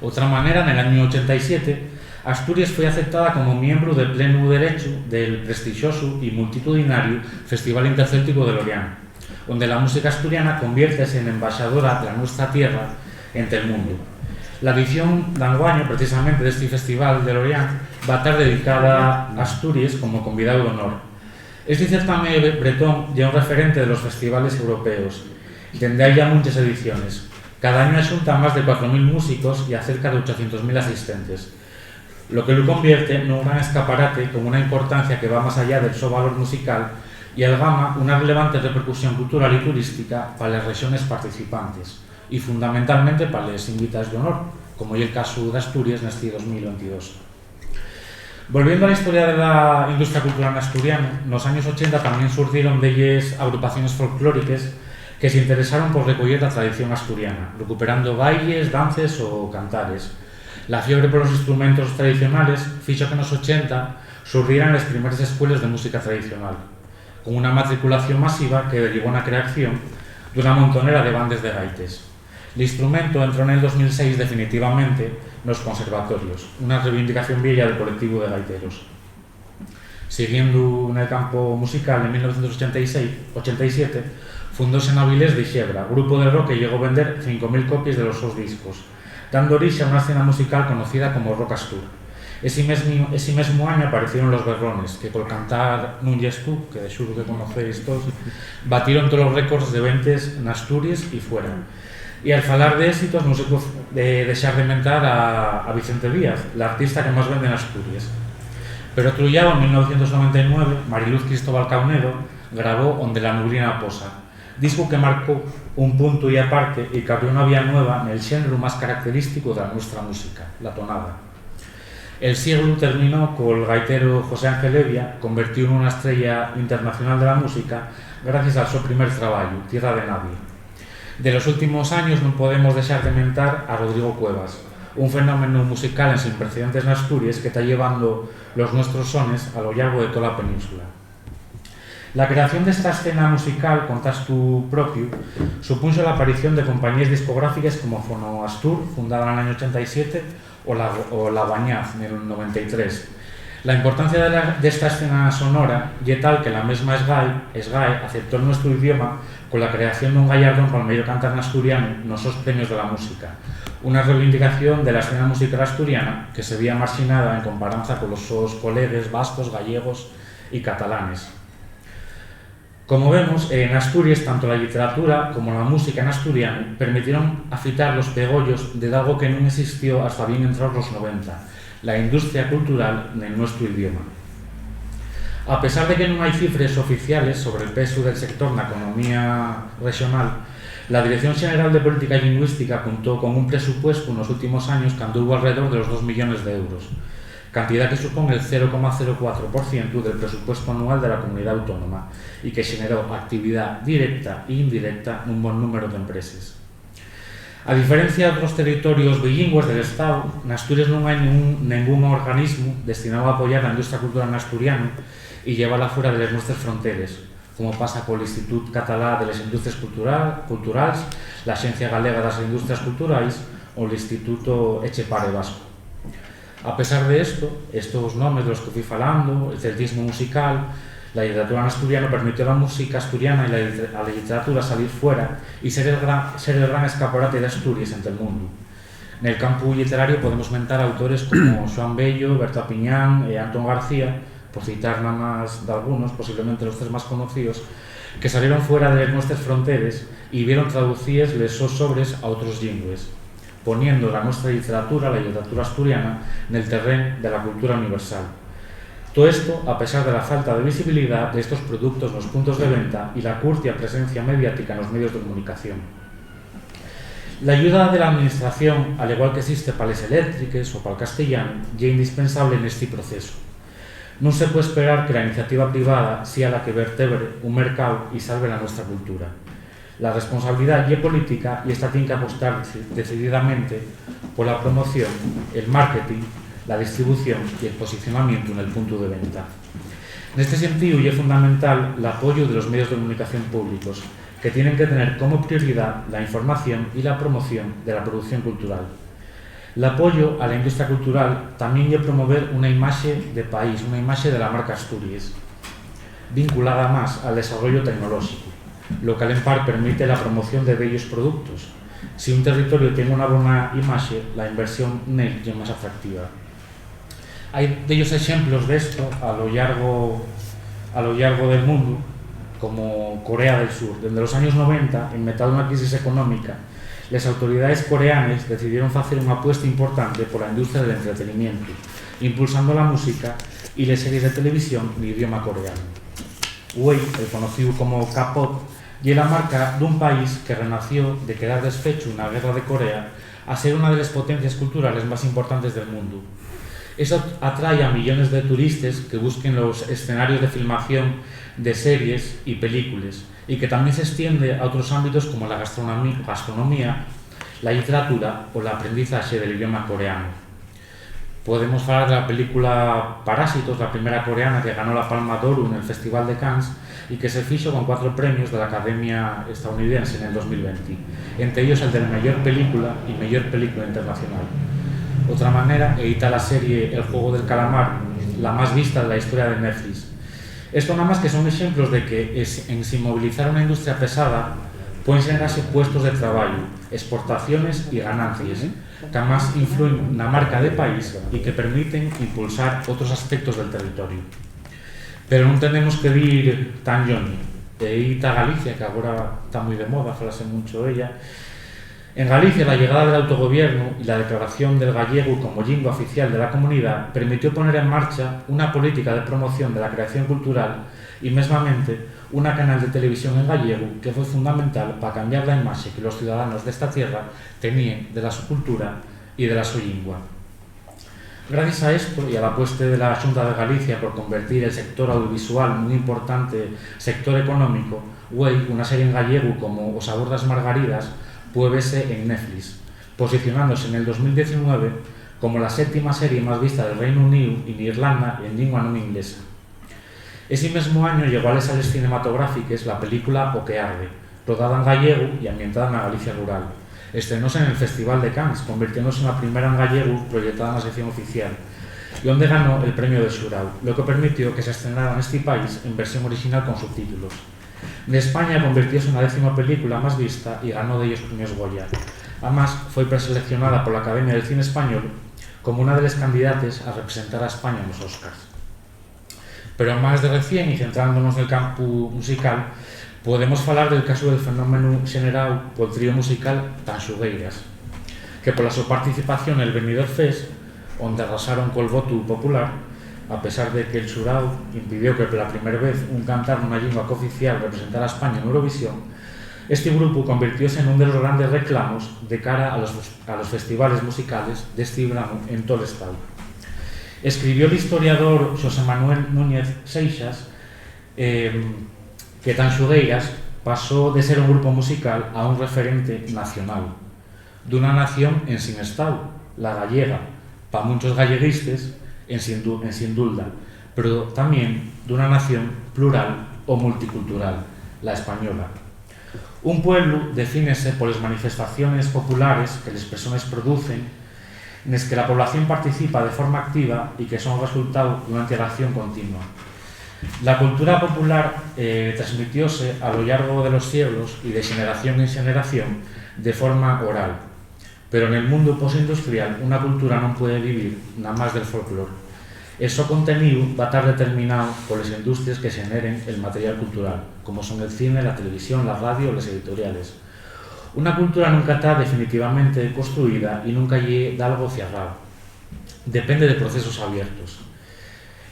Otra manera, en el año 87, Asturias fue aceptada como miembro de pleno derecho del prestigioso y multitudinario Festival Intercéltico de Lorient, donde la música asturiana conviértese en embajadora de nuestra tierra entre el mundo. La edición de anguaño, precisamente de este Festival de Lorient, va a estar dedicada a Asturias como convidado de honor. Este certame bretón ya un referente de los festivales europeos, dende hai ya muchas ediciones. Cada año asunta más de 4.000 músicos y a cerca de 800.000 asistentes, lo que lo convierte en un gran escaparate con una importancia que va más allá del solo valor musical y algama una relevante repercusión cultural y turística para las regiones participantes y fundamentalmente para los invitados de honor, como é el caso de Asturias neste 2022. Volviendo a la historia de la industria cultural asturiana, en los años 80 también surgieron delles agrupaciones folclóricas que se interesaron por recoller la tradición asturiana, recuperando bailes, dances o cantares. La fiebre por los instrumentos tradicionales fixo que en los 80 surgieran las primeras escuelas de música tradicional, con una matriculación masiva que derivó en la creación de una montonera de bandas de gaites. El instrumento entró en el 2006 definitivamente en los conservatorios, una reivindicación vieja del colectivo de gaiteros. Siguiendo en el campo musical, en 1987 fundóse en Avilés de Xebra, grupo de rock que llegó a vender 5.000 copias de los sus discos, dando origen a una escena musical conocida como Rock Astur. Ese mismo año aparecieron los Berrones, que por cantar Nun Yes Tú, que de xuro que conocéis todos, batieron todos los récords de ventas en Asturias y fuera. Y al falar de éxitos non se puede deixar de mentar a Vicente Díaz, la artista que máis vende en Asturias. Pero outro lado, en 1999, Mariluz Cristóbal Caunedo grabó Onde la Nublina Posa, disco que marcó un punto y aparte y que abrió una vía nueva en el género más característico de nuestra música, la tonada. El siglo terminó con el gaitero José Ángel Evia, convertido en una estrella internacional de la música gracias a su primer trabajo, Tierra de Nadie. De los últimos años no podemos dejar de mentar a Rodrigo Cuevas, un fenómeno musical sin precedentes en Asturias que está llevando los nuestros sones a lo largo de toda la península. La creación de esta escena musical con tastu propio supuso la aparición de compañías discográficas como Fono Astur, fundada en el año 87, o La Bañaz, en el 93. La importancia de esta escena sonora es tal que la misma SGAE aceptó nuestro idioma con la creación de un gallardón para el mejor cantar en asturiano en los premios de la música, una reivindicación de la escena musical asturiana que se veía marginada en comparanza con los sus colegas vascos, gallegos y catalanes. Como vemos, en Asturias tanto la literatura como la música en asturiano permitieron afitar los pegollos de algo que no existió hasta bien entrados los 90, la industria cultural en nuestro idioma. A pesar de que no hay cifras oficiales sobre el peso del sector en la economía regional, la Dirección General de Política Lingüística contó con un presupuesto en los últimos años que anduvo alrededor de los 2 millones de euros, cantidad que supone el 0,04% del presupuesto anual de la comunidad autónoma y que generó actividad directa e indirecta en un buen número de empresas. A diferencia de otros territorios bilingües del Estado, en Asturias no hay ningún organismo destinado a apoyar la industria cultural en asturiano y llevarla fuera de nuestras fronteras, como pasa con el Institut Català de les Indústries Culturals, la Agencia Galega de las Industrias Culturales o el Instituto Etxepare Vasco. A pesar de esto, estos nombres de los que fui falando, el celtismo musical, la literatura en asturiano permitió a la música asturiana y a la literatura salir fuera y ser el gran escaparate de Asturias entre el mundo. En el campo literario podemos mentar autores como Joan Bello, Berto Apiñán y Antón García, por citar nada más de algunos, posiblemente los 3 más conocidos, que salieron fuera de nuestras fronteras y vieron traducidas sus obras a otros lingües, poniendo la nuestra literatura, la literatura asturiana, en el terreno de la cultura universal. Todo esto a pesar de la falta de visibilidad de estos productos en los puntos de venta y la curtia presencia mediática en los medios de comunicación. La ayuda de la administración, al igual que existe para las eléctricas o para el castellano, ya es indispensable en este proceso. No se puede esperar que la iniciativa privada sea la que vertebre un mercado y salve la nuestra cultura. La responsabilidad ya es política y esta tiene que apostar decididamente por la promoción, el marketing, la distribución y el posicionamiento en el punto de venta. En este sentido, ya es fundamental el apoyo de los medios de comunicación públicos, que tienen que tener como prioridad la información y la promoción de la producción cultural. El apoyo a la industria cultural también es promover una imagen de país, una imagen de la marca Asturias, vinculada más al desarrollo tecnológico, lo que en par permite la promoción de bellos productos. Si un territorio tiene una buena imagen, la inversión en él es más atractiva. Hay bellos ejemplos de esto a lo largo a lo largo del mundo, como Corea del Sur. Desde los años 90, en medio de una crisis económica, las autoridades coreanas decidieron hacer una apuesta importante por la industria del entretenimiento, impulsando la música y las series de televisión en idioma coreano. Way, el conocido como K-pop, y la marca de un país que renació de quedar desfecho en la guerra de Corea a ser una de las potencias culturales más importantes del mundo. Eso atrae a millones de turistas que busquen los escenarios de filmación de series y películas, y que también se extiende a otros ámbitos como la gastronomía, la literatura o el aprendizaje del idioma coreano. Podemos hablar de la película Parásitos, la primera coreana que ganó la Palma de Oro en el Festival de Cannes y que se fichó con 4 premios de la Academia estadounidense en el 2020, entre ellos el de la mejor película y mejor película internacional. Otra manera, edita la serie El Juego del Calamar, la más vista de la historia de Netflix. Esto nada más que son ejemplos de que en sin movilizar una industria pesada pueden generarse puestos de trabajo, exportaciones y ganancias, que además influyen en la marca de país y que permiten impulsar otros aspectos del territorio. Pero no tenemos que ir tan Johnny. Edita Galicia, que ahora está muy de moda, falase mucho de ella. En Galicia, la llegada del autogobierno y la declaración del gallego como lengua oficial de la comunidad permitió poner en marcha una política de promoción de la creación cultural y, mesmamente, una canal de televisión en gallego que fue fundamental para cambiar la imagen que los ciudadanos de esta tierra tenían de la su cultura y de la su lengua. Gracias a esto y a la apuesta de la Xunta de Galicia por convertir el sector audiovisual en un importante sector económico, Way, una serie en gallego como O sabor das margaridas, puede verse en Netflix, posicionándose en el 2019 como la 7ª serie más vista del Reino Unido y en Irlanda en lengua no inglesa. Ese mismo año llegó a las salas cinematográficas la película O que arde, rodada en gallego y ambientada en la Galicia rural. Estrenóse en el Festival de Cannes, convirtiéndose en la primera en gallego proyectada en la sección oficial, y donde ganó el premio del Xurau, lo que permitió que se estrenara en este país en versión original con subtítulos. De España convirtióse en la 10ª película más vista y ganó de ellos premios Goya. Además, fue preseleccionada por la Academia del Cine Español como una de las candidatas a representar a España en los Oscars. Pero más de recién, y centrándonos en el campo musical, podemos hablar del caso del fenómeno generado por el trío musical Tanxugueiras, que por la su participación en el Benidorm Fest, donde arrasaron con el voto popular, a pesar de que el xurao impidió que por la primera vez un cantar nunha lingua cooficial representara a España en Eurovisión, este grupo convirtióse en uno de los grandes reclamos de cara a los festivales musicales de este verano en todo el estado. Escribió el historiador José Manuel Núñez Seixas que Tanxugueiras pasó de ser un grupo musical a un referente nacional, de una nación en sin estado, la gallega, para muchos galleguistas en sin duda, pero también de una nación plural o multicultural, la española. Un pueblo defínese por las manifestaciones populares que las personas producen, en las que la población participa de forma activa y que son resultado de una interacción continua. La cultura popular transmitióse a lo largo de los siglos y de generación en generación de forma oral, pero en el mundo postindustrial una cultura no puede vivir nada más del folclore. Eso contenido va a estar determinado por las industrias que generen el material cultural, como son el cine, la televisión, la radio o las editoriales. Una cultura nunca está definitivamente construida y nunca llega de algo cerrado. Depende de procesos abiertos.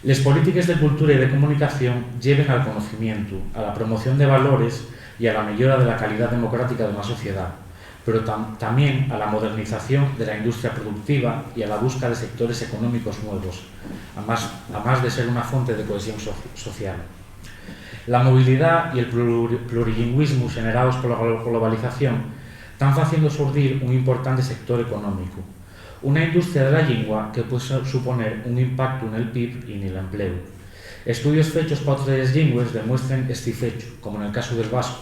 Las políticas de cultura y de comunicación lleven al conocimiento, a la promoción de valores y a la mejora de la calidad democrática de una sociedad, pero también a la modernización de la industria productiva y a la búsqueda de sectores económicos nuevos, además de ser una fuente de cohesión social. La movilidad y el plurilingüismo generados por la globalización están haciendo surgir un importante sector económico, una industria de la lengua que puede suponer un impacto en el PIB y en el empleo. Estudios hechos para otras lenguas demuestran este hecho, como en el caso del vasco,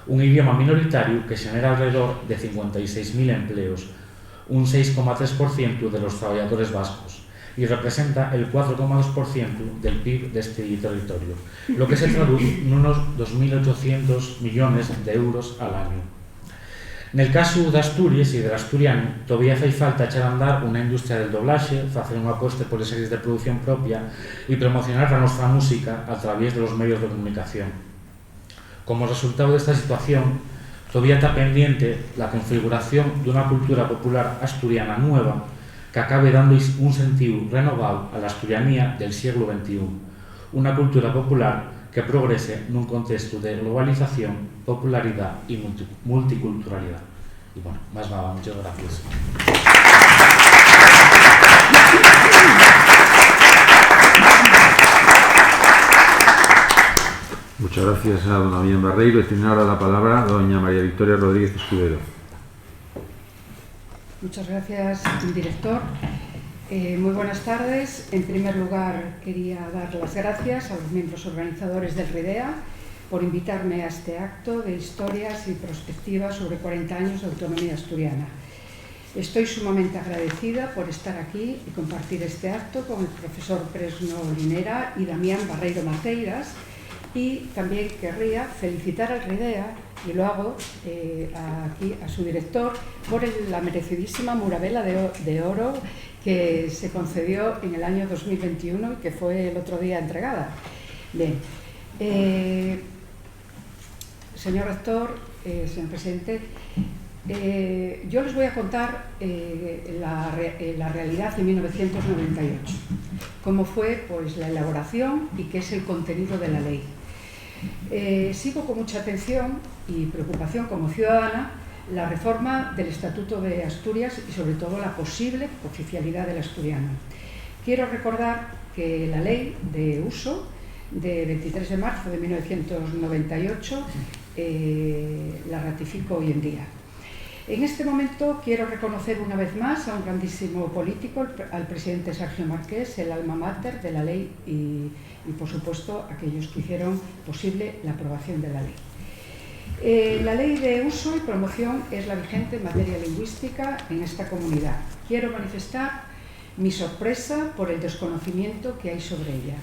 un idioma minoritario que genera alrededor de 56.000 empleos, un 6,3% de los trabajadores vascos, y representa el 4,2% del PIB de este territorio, lo que se traduce en unos 2.800 millones de euros al año. Nel caso de Asturias e del asturiano, todavía fai falta echar a andar unha industria del doblaxe, facer unha aposta por series de producción propia e promocionar a nosa música a través de los medios de comunicación. Como resultado desta situación, todavía está pendiente la configuración de una cultura popular asturiana nueva que acabe dando un sentido renovado a la asturianía del siglo XXI. Una cultura popular que progrese nun contexto de globalización, popularidad y multiculturalidad. Y bueno, más nada, muchas gracias. Muchas gracias a don Damián Barreiro. Tiene ahora la palabra doña María Victoria Rodríguez Escudero. Muchas gracias, director. Muy buenas tardes. En primer lugar, quería dar las gracias a los miembros organizadores del RIDEA por invitarme a este acto de historias y perspectivas sobre 40 años de autonomía asturiana. Estoy sumamente agradecida por estar aquí y compartir este acto con el profesor Presno Linera y Damián Barreiro Maceiras, y también querría felicitar al RIDEA, y lo hago aquí a su director, por la merecidísima Murabela de Oro que se concedió en el año 2021 y que fue el otro día entregada. Bien, señor rector, señor presidente, yo les voy a contar la realidad de 1998, cómo fue pues, la elaboración y qué es el contenido de la ley. Sigo con mucha atención y preocupación como ciudadana la reforma del Estatuto de Asturias y sobre todo la posible oficialidad del asturiano. Quiero recordar que la ley de uso de 23 de marzo de 1998 la ratifico hoy en día. En este momento quiero reconocer una vez más a un grandísimo político, al presidente Sergio Marqués, el alma mater de la ley y por supuesto aquellos que hicieron posible la aprobación de la ley. La ley de uso y promoción es la vigente en materia lingüística en esta comunidad. Quiero manifestar mi sorpresa por el desconocimiento que hay sobre ella.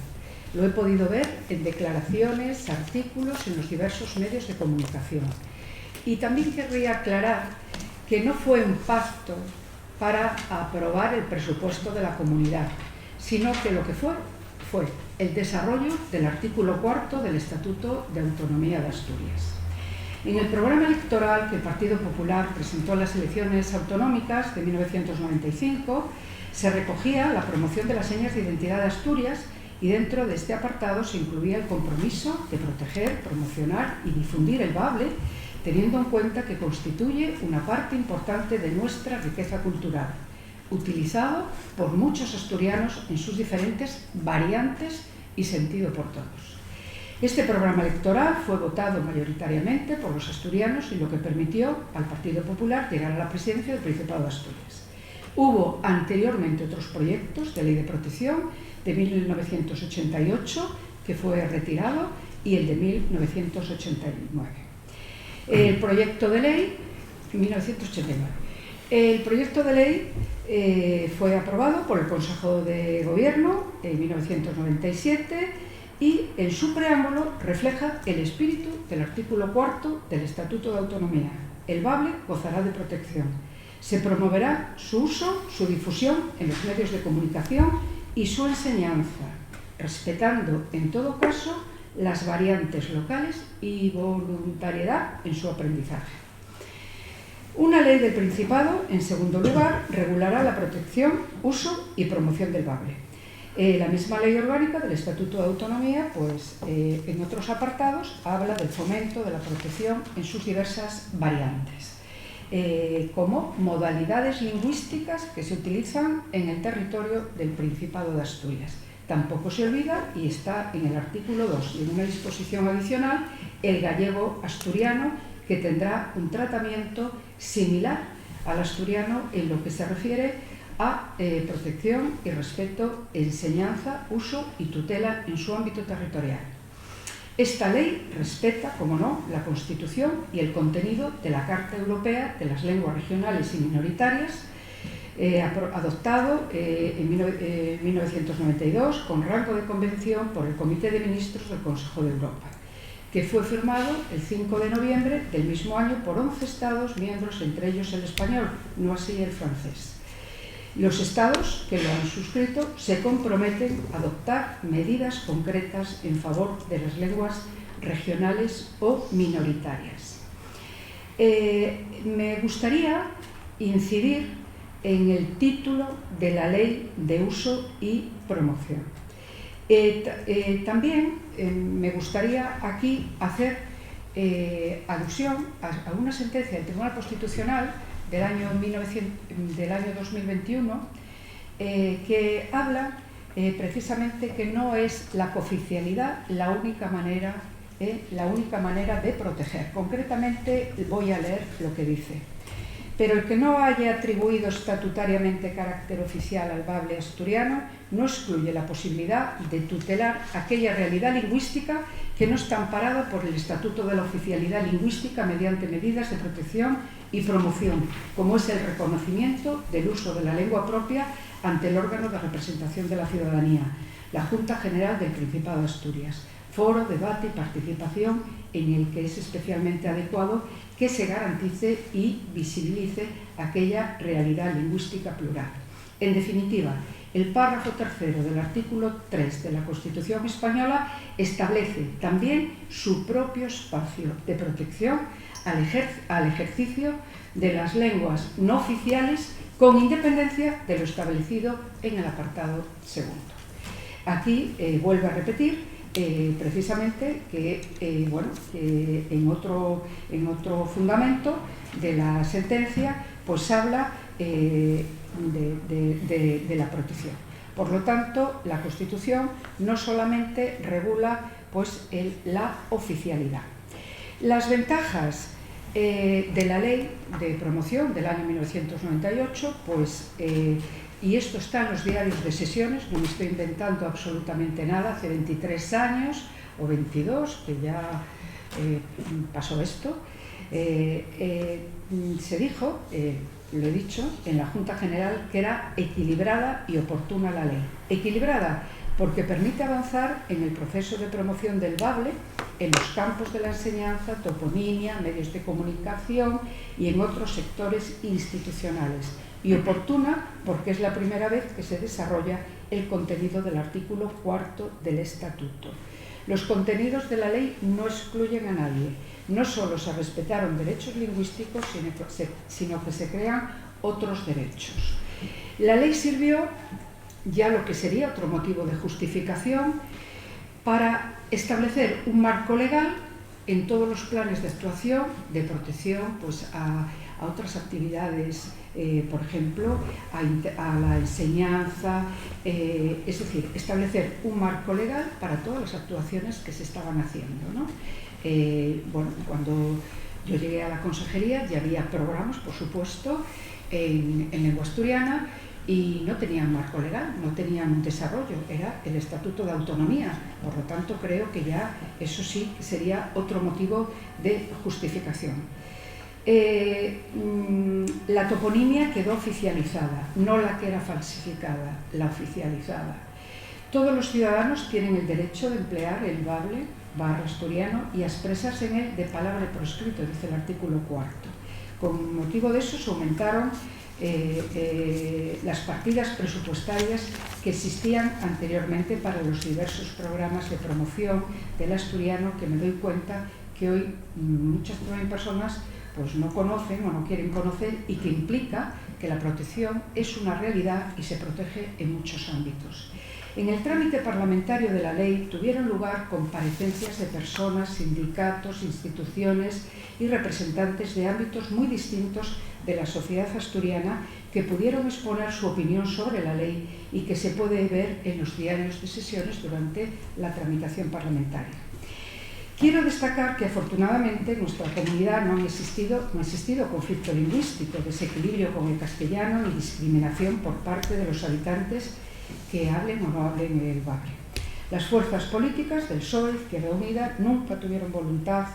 Lo he podido ver en declaraciones, artículos en los diversos medios de comunicación. Y también querría aclarar que no fue un pacto para aprobar el presupuesto de la comunidad, sino que lo que fue el desarrollo del artículo 4 del Estatuto de Autonomía de Asturias. En el programa electoral que el Partido Popular presentó en las elecciones autonómicas de 1995 se recogía la promoción de las señas de identidad de Asturias y dentro de este apartado se incluía el compromiso de proteger, promocionar y difundir el bable, teniendo en cuenta que constituye una parte importante de nuestra riqueza cultural, utilizado por muchos asturianos en sus diferentes variantes y sentido por todos. Este programa electoral fue votado mayoritariamente por los asturianos y lo que permitió al Partido Popular llegar a la presidencia del Principado de Asturias. Hubo anteriormente otros proyectos de ley de protección de 1988 que fue retirado y el de 1989. El proyecto de ley 1989. El proyecto de ley fue aprobado por el Consejo de Gobierno en 1997 y en su preámbulo refleja el espíritu del artículo 4 del Estatuto de Autonomía. El bable gozará de protección. Se promoverá su uso, su difusión en los medios de comunicación y su enseñanza, respetando en todo caso las variantes locales y voluntariedad en su aprendizaje. Una ley del Principado, en segundo lugar, regulará la protección, uso y promoción del bable. La misma ley orgánica del Estatuto de Autonomía, pues en otros apartados, habla del fomento de la protección en sus diversas variantes, como modalidades lingüísticas que se utilizan en el territorio del Principado de Asturias. Tampoco se olvida, y está en el artículo 2 y en una disposición adicional, el gallego asturiano, que tendrá un tratamiento similar al asturiano en lo que se refiere a protección y respeto, enseñanza, uso y tutela en su ámbito territorial. Esta ley respeta, como no, la Constitución y el contenido de la Carta Europea de las Lenguas Regionales y Minoritarias, adoptado en 1992 con rango de convención por el Comité de Ministros del Consejo de Europa. que fue firmado el 5 de noviembre del mismo año por 11 Estados miembros, entre ellos el español, no así el francés. Los Estados que lo han suscrito se comprometen a adoptar medidas concretas en favor de las lenguas regionales o minoritarias. Me gustaría incidir en el título de la Ley de Uso y Promoción. También me gustaría aquí hacer alusión a una sentencia del Tribunal Constitucional del año 2021 que habla precisamente que no es la cooficialidad la única manera de proteger. Concretamente voy a leer lo que dice. Pero el que no haya atribuido estatutariamente carácter oficial al bable asturiano no excluye la posibilidad de tutelar aquella realidad lingüística que no está amparada por el Estatuto de la Oficialidad Lingüística mediante medidas de protección y promoción, como es el reconocimiento del uso de la lengua propia ante el órgano de representación de la ciudadanía, la Junta General del Principado de Asturias, foro, debate y participación en el que es especialmente adecuado que se garantice y visibilice aquella realidad lingüística plural. En definitiva, el párrafo tercero del artículo 3 de la Constitución española establece también su propio espacio de protección al ejercicio de las lenguas no oficiales con independencia de lo establecido en el apartado segundo. Aquí vuelvo a repetir precisamente que en otro fundamento de la sentencia pues habla de la protección. Por lo tanto, la Constitución no solamente regula pues, la oficialidad. Las ventajas de la Ley de Promoción del año 1998, pues, y esto está en los diarios de sesiones, no me estoy inventando absolutamente nada, hace 23 años o 22 que ya pasó esto, se dijo, lo he dicho, en la Junta General que era equilibrada y oportuna la ley. Equilibrada porque permite avanzar en el proceso de promoción del bable en los campos de la enseñanza, toponimia, medios de comunicación y en otros sectores institucionales. Y oportuna porque es la primera vez que se desarrolla el contenido del artículo 4 del Estatuto. Los contenidos de la ley no excluyen a nadie. No solo se respetaron derechos lingüísticos, sino que se crean otros derechos. La ley sirvió, ya lo que sería otro motivo de justificación, para establecer un marco legal en todos los planes de actuación, de protección pues, a otras actividades, por ejemplo, a la enseñanza, es decir, establecer un marco legal para todas las actuaciones que se estaban haciendo, ¿no? Cuando yo llegué a la consejería ya había programas, por supuesto, en lengua asturiana y no tenían marco legal, no tenían un desarrollo, era el Estatuto de Autonomía. Por lo tanto, creo que ya eso sí sería otro motivo de justificación. La toponimia quedó oficializada, no la que era falsificada, la oficializada. Todos los ciudadanos tienen el derecho de emplear el bable asturiano y a expresarse en él de palabra por escrito, dice el artículo 4. Con motivo de eso se aumentaron las partidas presupuestarias que existían anteriormente para los diversos programas de promoción del asturiano, que me doy cuenta que hoy muchas personas pues no conocen o no quieren conocer, y que implica que la protección es una realidad y se protege en muchos ámbitos. En el trámite parlamentario de la ley tuvieron lugar comparecencias de personas, sindicatos, instituciones y representantes de ámbitos muy distintos de la sociedad asturiana que pudieron exponer su opinión sobre la ley y que se puede ver en los diarios de sesiones durante la tramitación parlamentaria. Quiero destacar que afortunadamente en nuestra comunidad no ha existido conflicto lingüístico, desequilibrio con el castellano ni discriminación por parte de los habitantes que hablen o no hablen el bable. Las fuerzas políticas del PSOE, Izquierda Unida, nunca tuvieron voluntad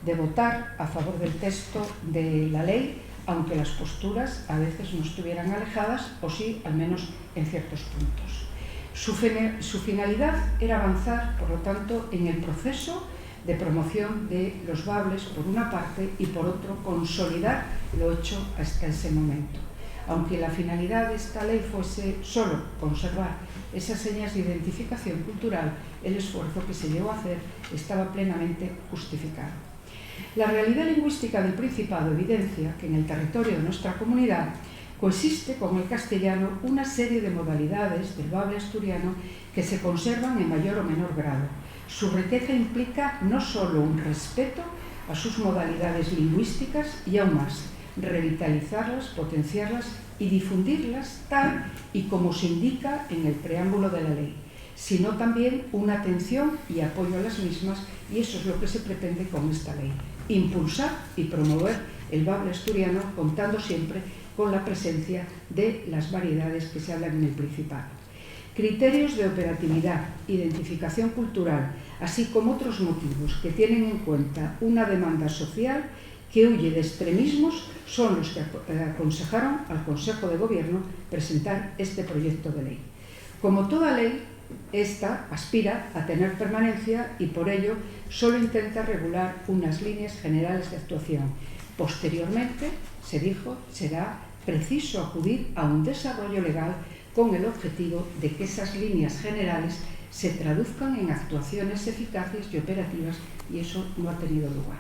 de votar a favor del texto de la ley, aunque las posturas a veces no estuvieran alejadas, o sí, al menos en ciertos puntos. Su finalidad era avanzar, por lo tanto, en el proceso de promoción de los bables por una parte y por otro consolidar lo hecho hasta ese momento. Aunque la finalidad de esta ley fuese solo conservar esas señas de identificación cultural, el esfuerzo que se llegó a hacer estaba plenamente justificado. La realidad lingüística del Principado evidencia que en el territorio de nuestra comunidad coexiste con el castellano una serie de modalidades del bable asturiano que se conservan en mayor o menor grado. Su riqueza implica no solo un respeto a sus modalidades lingüísticas y aún más, revitalizarlas, potenciarlas y difundirlas tal y como se indica en el preámbulo de la ley, sino también una atención y apoyo a las mismas, y eso es lo que se pretende con esta ley: impulsar y promover el bable asturiano, contando siempre con la presencia de las variedades que se hablan en el Principado. Criterios de operatividad, identificación cultural, así como otros motivos que tienen en cuenta una demanda social que huye de extremismos, son los que aconsejaron al Consejo de Gobierno presentar este proyecto de ley. Como toda ley, esta aspira a tener permanencia y por ello solo intenta regular unas líneas generales de actuación. Posteriormente, se dijo, será preciso acudir a un desarrollo legal con el objetivo de que esas líneas generales se traduzcan en actuaciones eficaces y operativas, y eso no ha tenido lugar.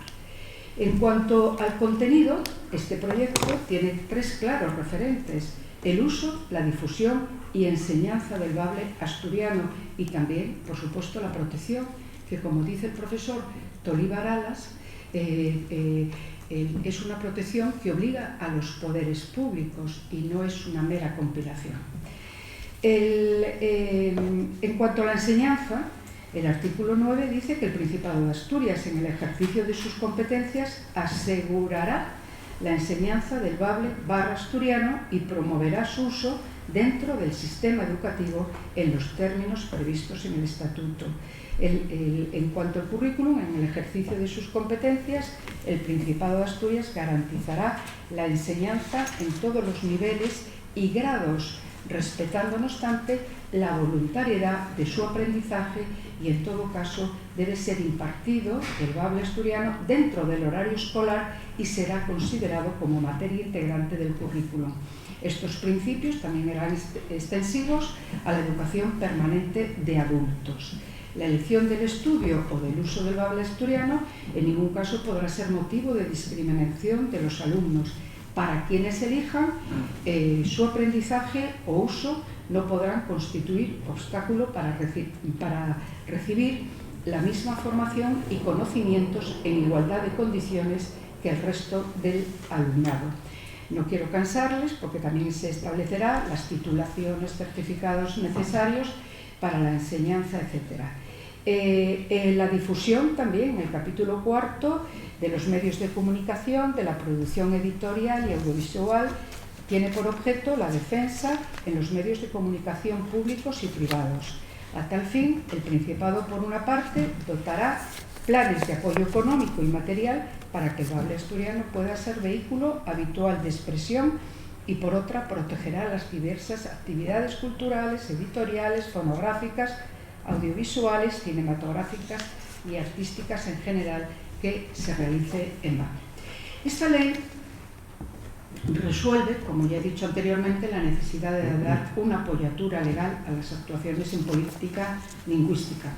En cuanto al contenido, este proyecto tiene tres claros referentes: el uso, la difusión y enseñanza del bable asturiano, y también, por supuesto, la protección, que, como dice el profesor Tolívar Alas, es una protección que obliga a los poderes públicos y no es una mera compilación. En cuanto a la enseñanza, el artículo 9 dice que el Principado de Asturias, en el ejercicio de sus competencias, asegurará la enseñanza del bable asturiano y promoverá su uso dentro del sistema educativo en los términos previstos en el Estatuto. En cuanto al currículum, en el ejercicio de sus competencias, el Principado de Asturias garantizará la enseñanza en todos los niveles y grados, respetando, no obstante, la voluntariedad de su aprendizaje, y en todo caso debe ser impartido el bable asturiano dentro del horario escolar y será considerado como materia integrante del currículum. Estos principios también eran extensivos a la educación permanente de adultos. La elección del estudio o del uso del bable asturiano en ningún caso podrá ser motivo de discriminación de los alumnos. Para quienes elijan su aprendizaje o uso, no podrán constituir obstáculo para recibir la misma formación y conocimientos en igualdad de condiciones que el resto del alumnado. No quiero cansarles, porque también se establecerá las titulaciones, certificados necesarios para la enseñanza, etc. La difusión también, en el capítulo 4, de los medios de comunicación, de la producción editorial y audiovisual, tiene por objeto la defensa en los medios de comunicación públicos y privados. A tal fin, el Principado, por una parte, dotará planes de apoyo económico y material para que el bable asturiano pueda ser vehículo habitual de expresión, y por otra, protegerá las diversas actividades culturales, editoriales, fonográficas, audiovisuales, cinematográficas y artísticas en general que se realice en bable. Esta ley resuelve, como ya he dicho anteriormente, la necesidad de dar una apoyatura legal a las actuaciones en política lingüística.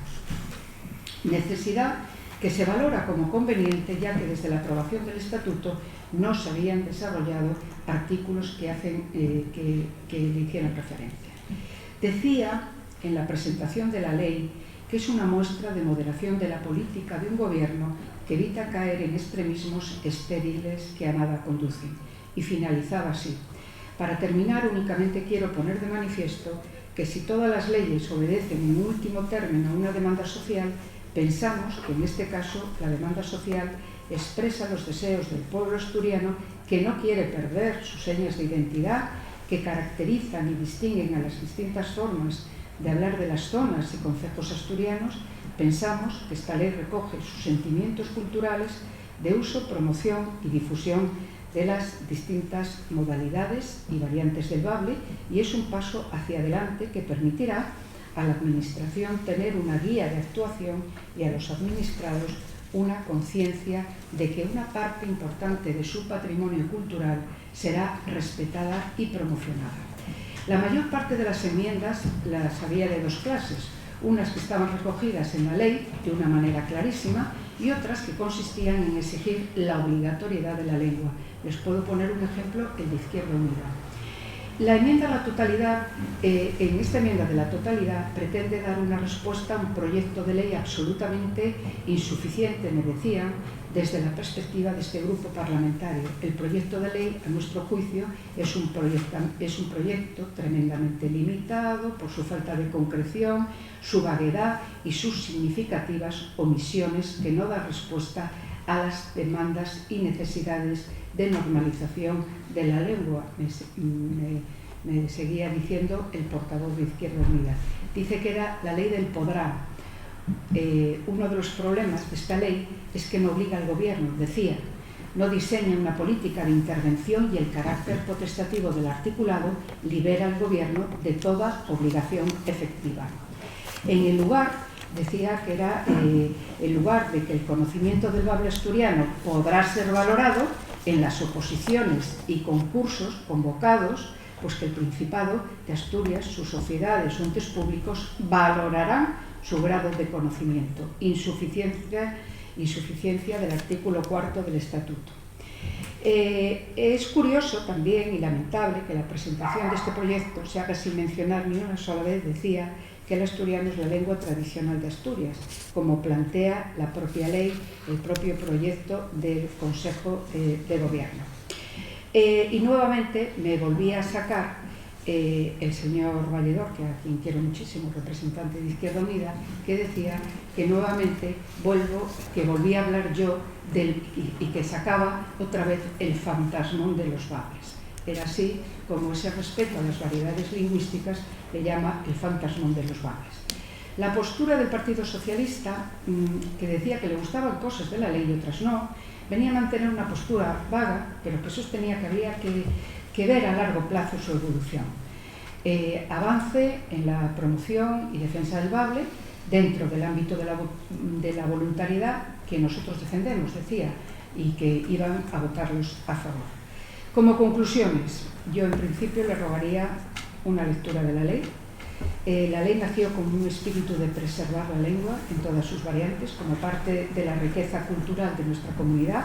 Necesidad que se valora como conveniente, ya que desde la aprobación del Estatuto no se habían desarrollado artículos que le hicieran referencia. Decía en la presentación de la ley que es una muestra de moderación de la política de un gobierno que evita caer en extremismos estériles que a nada conducen. Y finalizaba así: para terminar, únicamente quiero poner de manifiesto que si todas las leyes obedecen en último término a una demanda social, pensamos que en este caso la demanda social expresa los deseos del pueblo asturiano, que no quiere perder sus señas de identidad que caracterizan y distinguen a las distintas formas de hablar de las zonas y concejos asturianos. Pensamos que esta ley recoge sus sentimientos culturales de uso, promoción y difusión de las distintas modalidades y variantes del bable, y es un paso hacia adelante que permitirá a la Administración tener una guía de actuación y a los administrados una conciencia de que una parte importante de su patrimonio cultural será respetada y promocionada. La mayor parte de las enmiendas las había de dos clases, unas que estaban recogidas en la ley de una manera clarísima y otras que consistían en exigir la obligatoriedad de la lengua. Les puedo poner un ejemplo, el de Izquierda Unida. La enmienda a la totalidad, en esta enmienda de la totalidad pretende dar una respuesta a un proyecto de ley absolutamente insuficiente, me decían, desde la perspectiva de este grupo parlamentario. El proyecto de ley, a nuestro juicio, es un proyecto tremendamente limitado por su falta de concreción, su vaguedad y sus significativas omisiones que no dan respuesta a las demandas y necesidades de normalización de la lengua. Me seguía diciendo el portavoz de Izquierda Unida. Dice que era la ley del podrá. Uno de los problemas de esta ley es que no obliga al gobierno, decía, no diseña una política de intervención y el carácter potestativo del articulado libera al gobierno de toda obligación efectiva. En el lugar, decía que era en lugar de que el conocimiento del bable asturiano podrá ser valorado en las oposiciones y concursos convocados, pues que el Principado de Asturias, sus sociedades o entes públicos valorarán su grado de conocimiento, insuficiencia del artículo 4 del Estatuto. Es curioso también y lamentable que la presentación de este proyecto se haga sin mencionar ni una sola vez, decía, que el asturiano es la lengua tradicional de Asturias, como plantea la propia ley, el propio proyecto del Consejo de Gobierno. Y nuevamente me volví a sacar el señor Valledor, que a quien quiero muchísimo, representante de Izquierda Unida, que decía que nuevamente volví a hablar yo y que sacaba otra vez el fantasmón de los bables. Era así como ese respeto a las variedades lingüísticas le llama el fantasmón de los bables. La postura del Partido Socialista, que decía que le gustaban cosas de la ley y otras no, venía a mantener una postura vaga, pero que sostenía que había que ver a largo plazo su evolución. Avance en la promoción y defensa del bable dentro del ámbito de la voluntariedad que nosotros defendemos, decía, y que iban a votarlos a favor. Como conclusiones, yo en principio le rogaría una lectura de la ley. La ley nació con un espíritu de preservar la lengua en todas sus variantes como parte de la riqueza cultural de nuestra comunidad.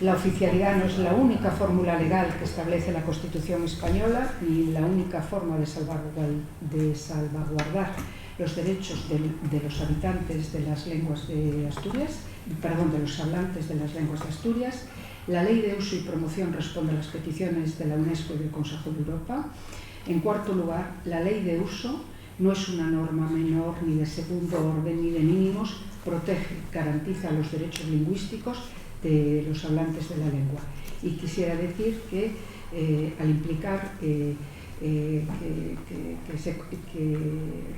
La oficialidad no es la única fórmula legal que establece la Constitución española ni la única forma de salvaguardar los derechos de los habitantes de las lenguas de Asturias, de los hablantes de las lenguas de Asturias. La Ley de Uso y Promoción responde a las peticiones de la UNESCO y del Consejo de Europa. En cuarto lugar, la Ley de Uso no es una norma menor ni de segundo orden ni de mínimos, protege, garantiza los derechos lingüísticos de los hablantes de la lengua. Y quisiera decir que al implicar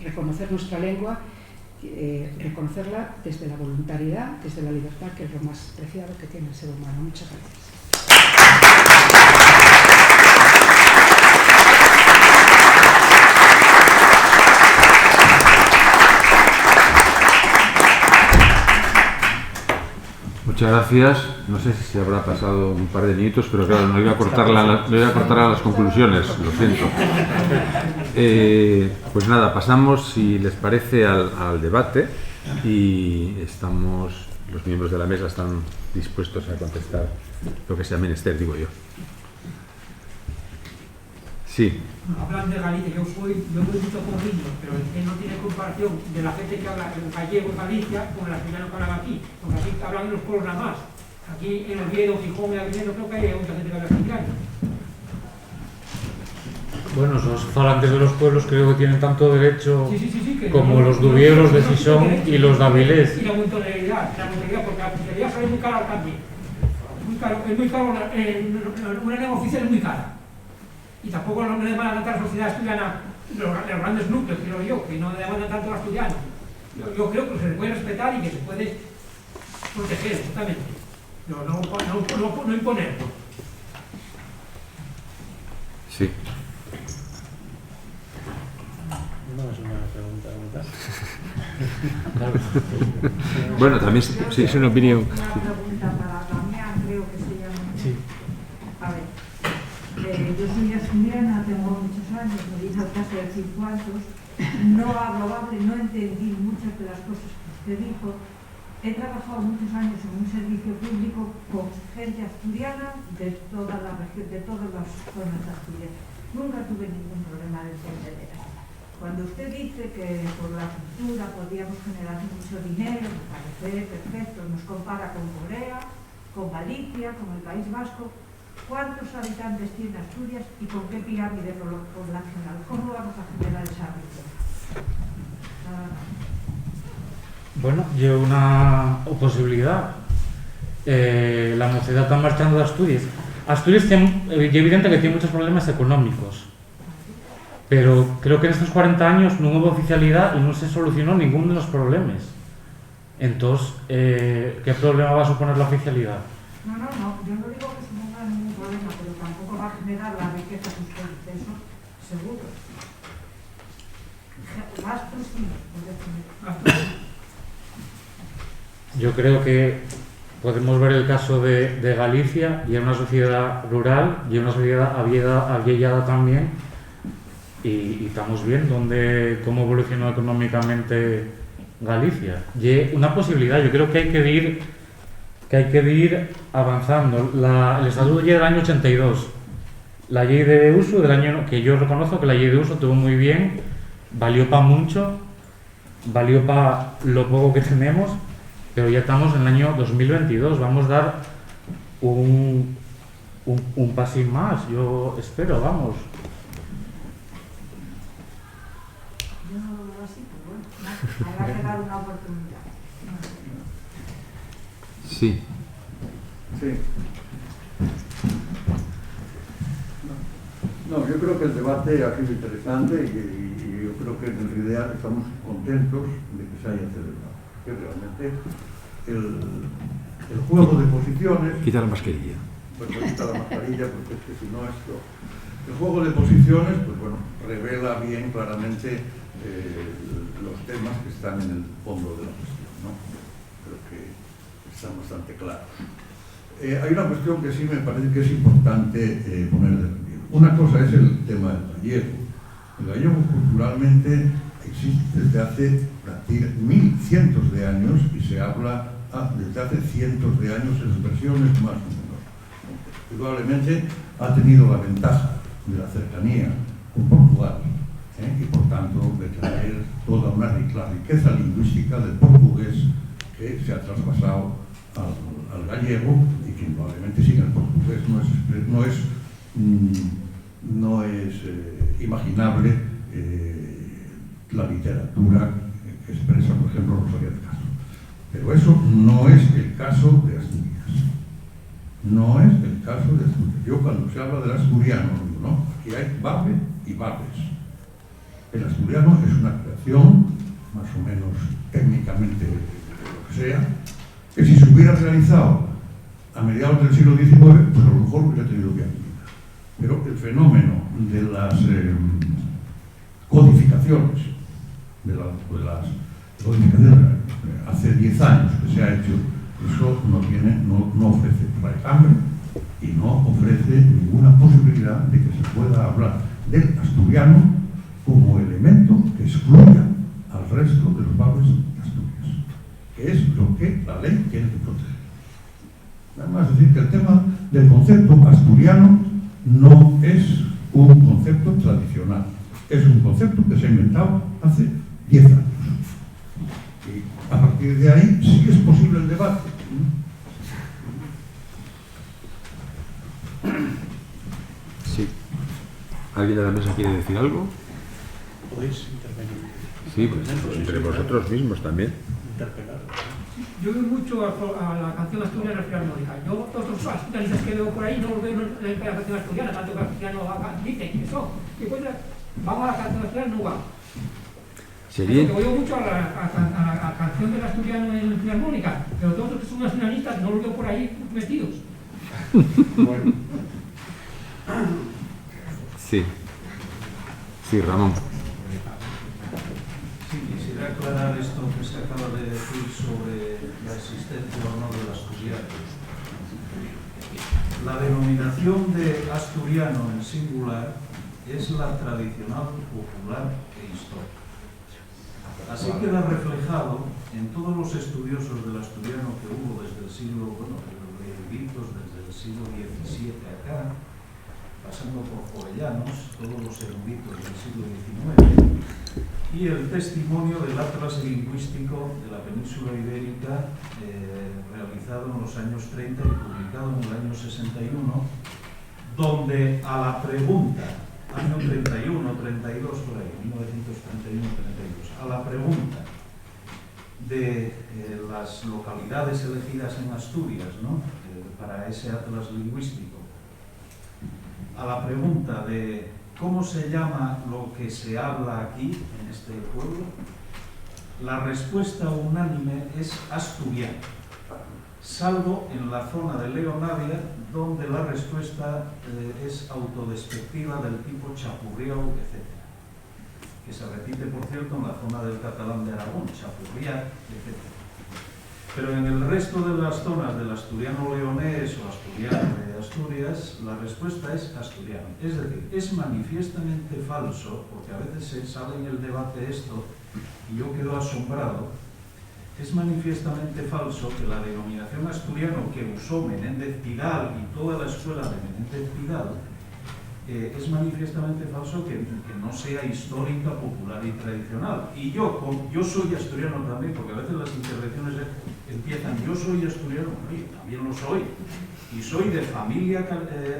reconocer nuestra lengua, reconocerla desde la voluntariedad, desde la libertad, que es lo más preciado que tiene el ser humano. Muchas gracias. Muchas gracias. No sé si se habrá pasado un par de minutos, pero claro, no iba a cortar a las conclusiones, lo siento. Pues nada, pasamos, si les parece, al debate y los miembros de la mesa están dispuestos a contestar lo que sea menester, digo yo. Sí. Hablan de Galicia, yo voy mucho con niños, pero no tiene comparación de la gente que habla en gallego en Galicia con el asturiano que hablan aquí, porque aquí hablan los pueblos nada más. Aquí en Oviedo, Gijón y Aguilera creo que hay mucha gente que habla asturiano. Bueno, los falantes de los pueblos creo que tienen tanto derecho que como los dubieros de Sison y los de Avilés. Y la montoneridad, porque la puntería sale muy cara también. Es muy caro, una lengua oficial es muy cara. Y tampoco no le demandan tanto a la sociedad asturiana los grandes núcleos, creo yo, que no le demandan tanto al asturiano. Yo creo que se le puede respetar y que se puede proteger, justamente. No imponerlo. Sí. No es una pregunta brutal. Bueno, también sí, es una opinión. Una pregunta para Damián, creo que se llama. Sí. A ver, yo soy asturiana, tengo muchos años, me vine al caso de 5 años, no hablo, no entendí muchas de las cosas que usted dijo. He trabajado muchos años en un servicio público con gente asturiana de toda la región, de todas las zonas de Asturias. Nunca tuve ningún problema de entender. Cuando usted dice que por la cultura podríamos generar mucho dinero, me parece perfecto, nos compara con Corea, con Galicia, con el País Vasco. ¿Cuántos habitantes tiene Asturias y con qué pirámide poblacional? ¿Cómo vamos a generar esa riqueza? Nada más. Bueno, yo una posibilidad. La mocedad está marchando de Asturias. Asturias tiene, es evidente que tiene muchos problemas económicos, pero creo que en estos 40 años no hubo oficialidad y no se solucionó ninguno de los problemas. Entonces, ¿qué problema va a suponer la oficialidad? No, yo no digo que se ponga ningún problema, pero tampoco va a generar la riqueza que usted dice, eso seguro. Gastos sí, gastos. Yo creo que podemos ver el caso de Galicia, y es una sociedad rural, y es una sociedad avieillada también, y estamos viendo cómo evolucionó económicamente Galicia. Y una posibilidad, yo creo que hay que ir avanzando. El estatuto ya del año 82, la ley de uso del año, que yo reconozco que la ley de uso estuvo muy bien, valió para mucho, valió para lo poco que tenemos, pero ya estamos en el año 2022, vamos a dar un pasín más, yo espero, vamos. Yo no lo veo así, pero bueno, habrá que dar una oportunidad. Sí. Sí. No, yo creo que el debate ha sido interesante y yo creo que en realidad estamos contentos de que se haya celebrado. Que realmente el juego de posiciones... Quita la mascarilla. Pues quita la mascarilla porque es que si no esto... El juego de posiciones, pues bueno, revela bien claramente los temas que están en el fondo de la cuestión, ¿no? Creo que están bastante claros. Hay una cuestión que sí me parece que es importante poner de relieve. Una cosa es el tema del gallego. El gallego culturalmente existe desde hace cientos de años y se habla desde hace cientos de años en expresiones más o menos. Probablemente ha tenido la ventaja de la cercanía con Portugal y por tanto de traer toda la riqueza lingüística del portugués que se ha traspasado al gallego y que probablemente sin el portugués no es imaginable la literatura que expresa, por ejemplo, Rosalía de Castro. Pero eso no es el caso de Asturias. No es el caso de Asturias. Yo cuando se habla del asturiano, digo, no, aquí hay barbe y barbes. El asturiano es una creación, más o menos técnicamente lo que sea, que si se hubiera realizado a mediados del siglo XIX, pues a lo mejor hubiera tenido que vida. Pero el fenómeno de las codificaciones, de las codificaciones hace 10 años que se ha hecho, eso no ofrece recambio y no ofrece ninguna posibilidad de que se pueda hablar del asturiano como elemento que excluya al resto de los barrios de Asturias, que es lo que la ley tiene que proteger. Nada más decir que el tema del concepto asturiano no es un concepto tradicional, es un concepto que se ha inventado hace 10 años. Y a partir de ahí sí es posible el debate. Sí. ¿Alguien de la mesa quiere decir algo? Podéis intervenir. Sí, pues entre vosotros mismos también. Interpelar. Yo veo mucho a la canción asturiana filarmónica. Yo, otros asturianistas que veo por ahí, no veo en la canción asturiana, tanto que asturiano dicen que son. Y pues vamos a la canción asturiana, no va. Sería... Porque oigo mucho a la canción del asturiano en filarmónica, pero todos los que son asturianistas no los veo por ahí metidos. Bueno. Sí. Sí, Ramón. Sí, quisiera aclarar esto que se acaba de decir sobre la existencia o no del asturiano. La denominación de asturiano en singular es la tradicional, popular e histórica. Así queda reflejado en todos los estudiosos del asturiano que hubo desde el siglo, desde el siglo XVII acá, pasando por Jovellanos, todos los eruditos del siglo XIX, y el testimonio del Atlas Lingüístico de la Península Ibérica, realizado en los años 30 y publicado en el año 61, donde a la pregunta, año 31, 32, por ahí, 1931-32, a la pregunta de las localidades elegidas en Asturias, ¿no?, para ese Atlas Lingüístico, a la pregunta de ¿cómo se llama lo que se habla aquí, en este pueblo?, la respuesta unánime es asturiano, salvo en la zona de Leonavia, donde la respuesta es autodespectiva del tipo chapurriao, etc., que se repite, por cierto, en la zona del catalán de Aragón, chapurriá, etc. Pero en el resto de las zonas del asturiano leonés o asturiano de Asturias, la respuesta es asturiano. Es decir, es manifiestamente falso, porque a veces se sale en el debate esto y yo quedo asombrado, es manifiestamente falso que la denominación asturiano que usó Menéndez Pidal y toda la escuela de Menéndez Pidal, es manifiestamente falso que no sea histórica, popular y tradicional. Y yo soy asturiano también, porque a veces las intervenciones empiezan, yo soy asturiano, oye, también lo soy, y soy de familia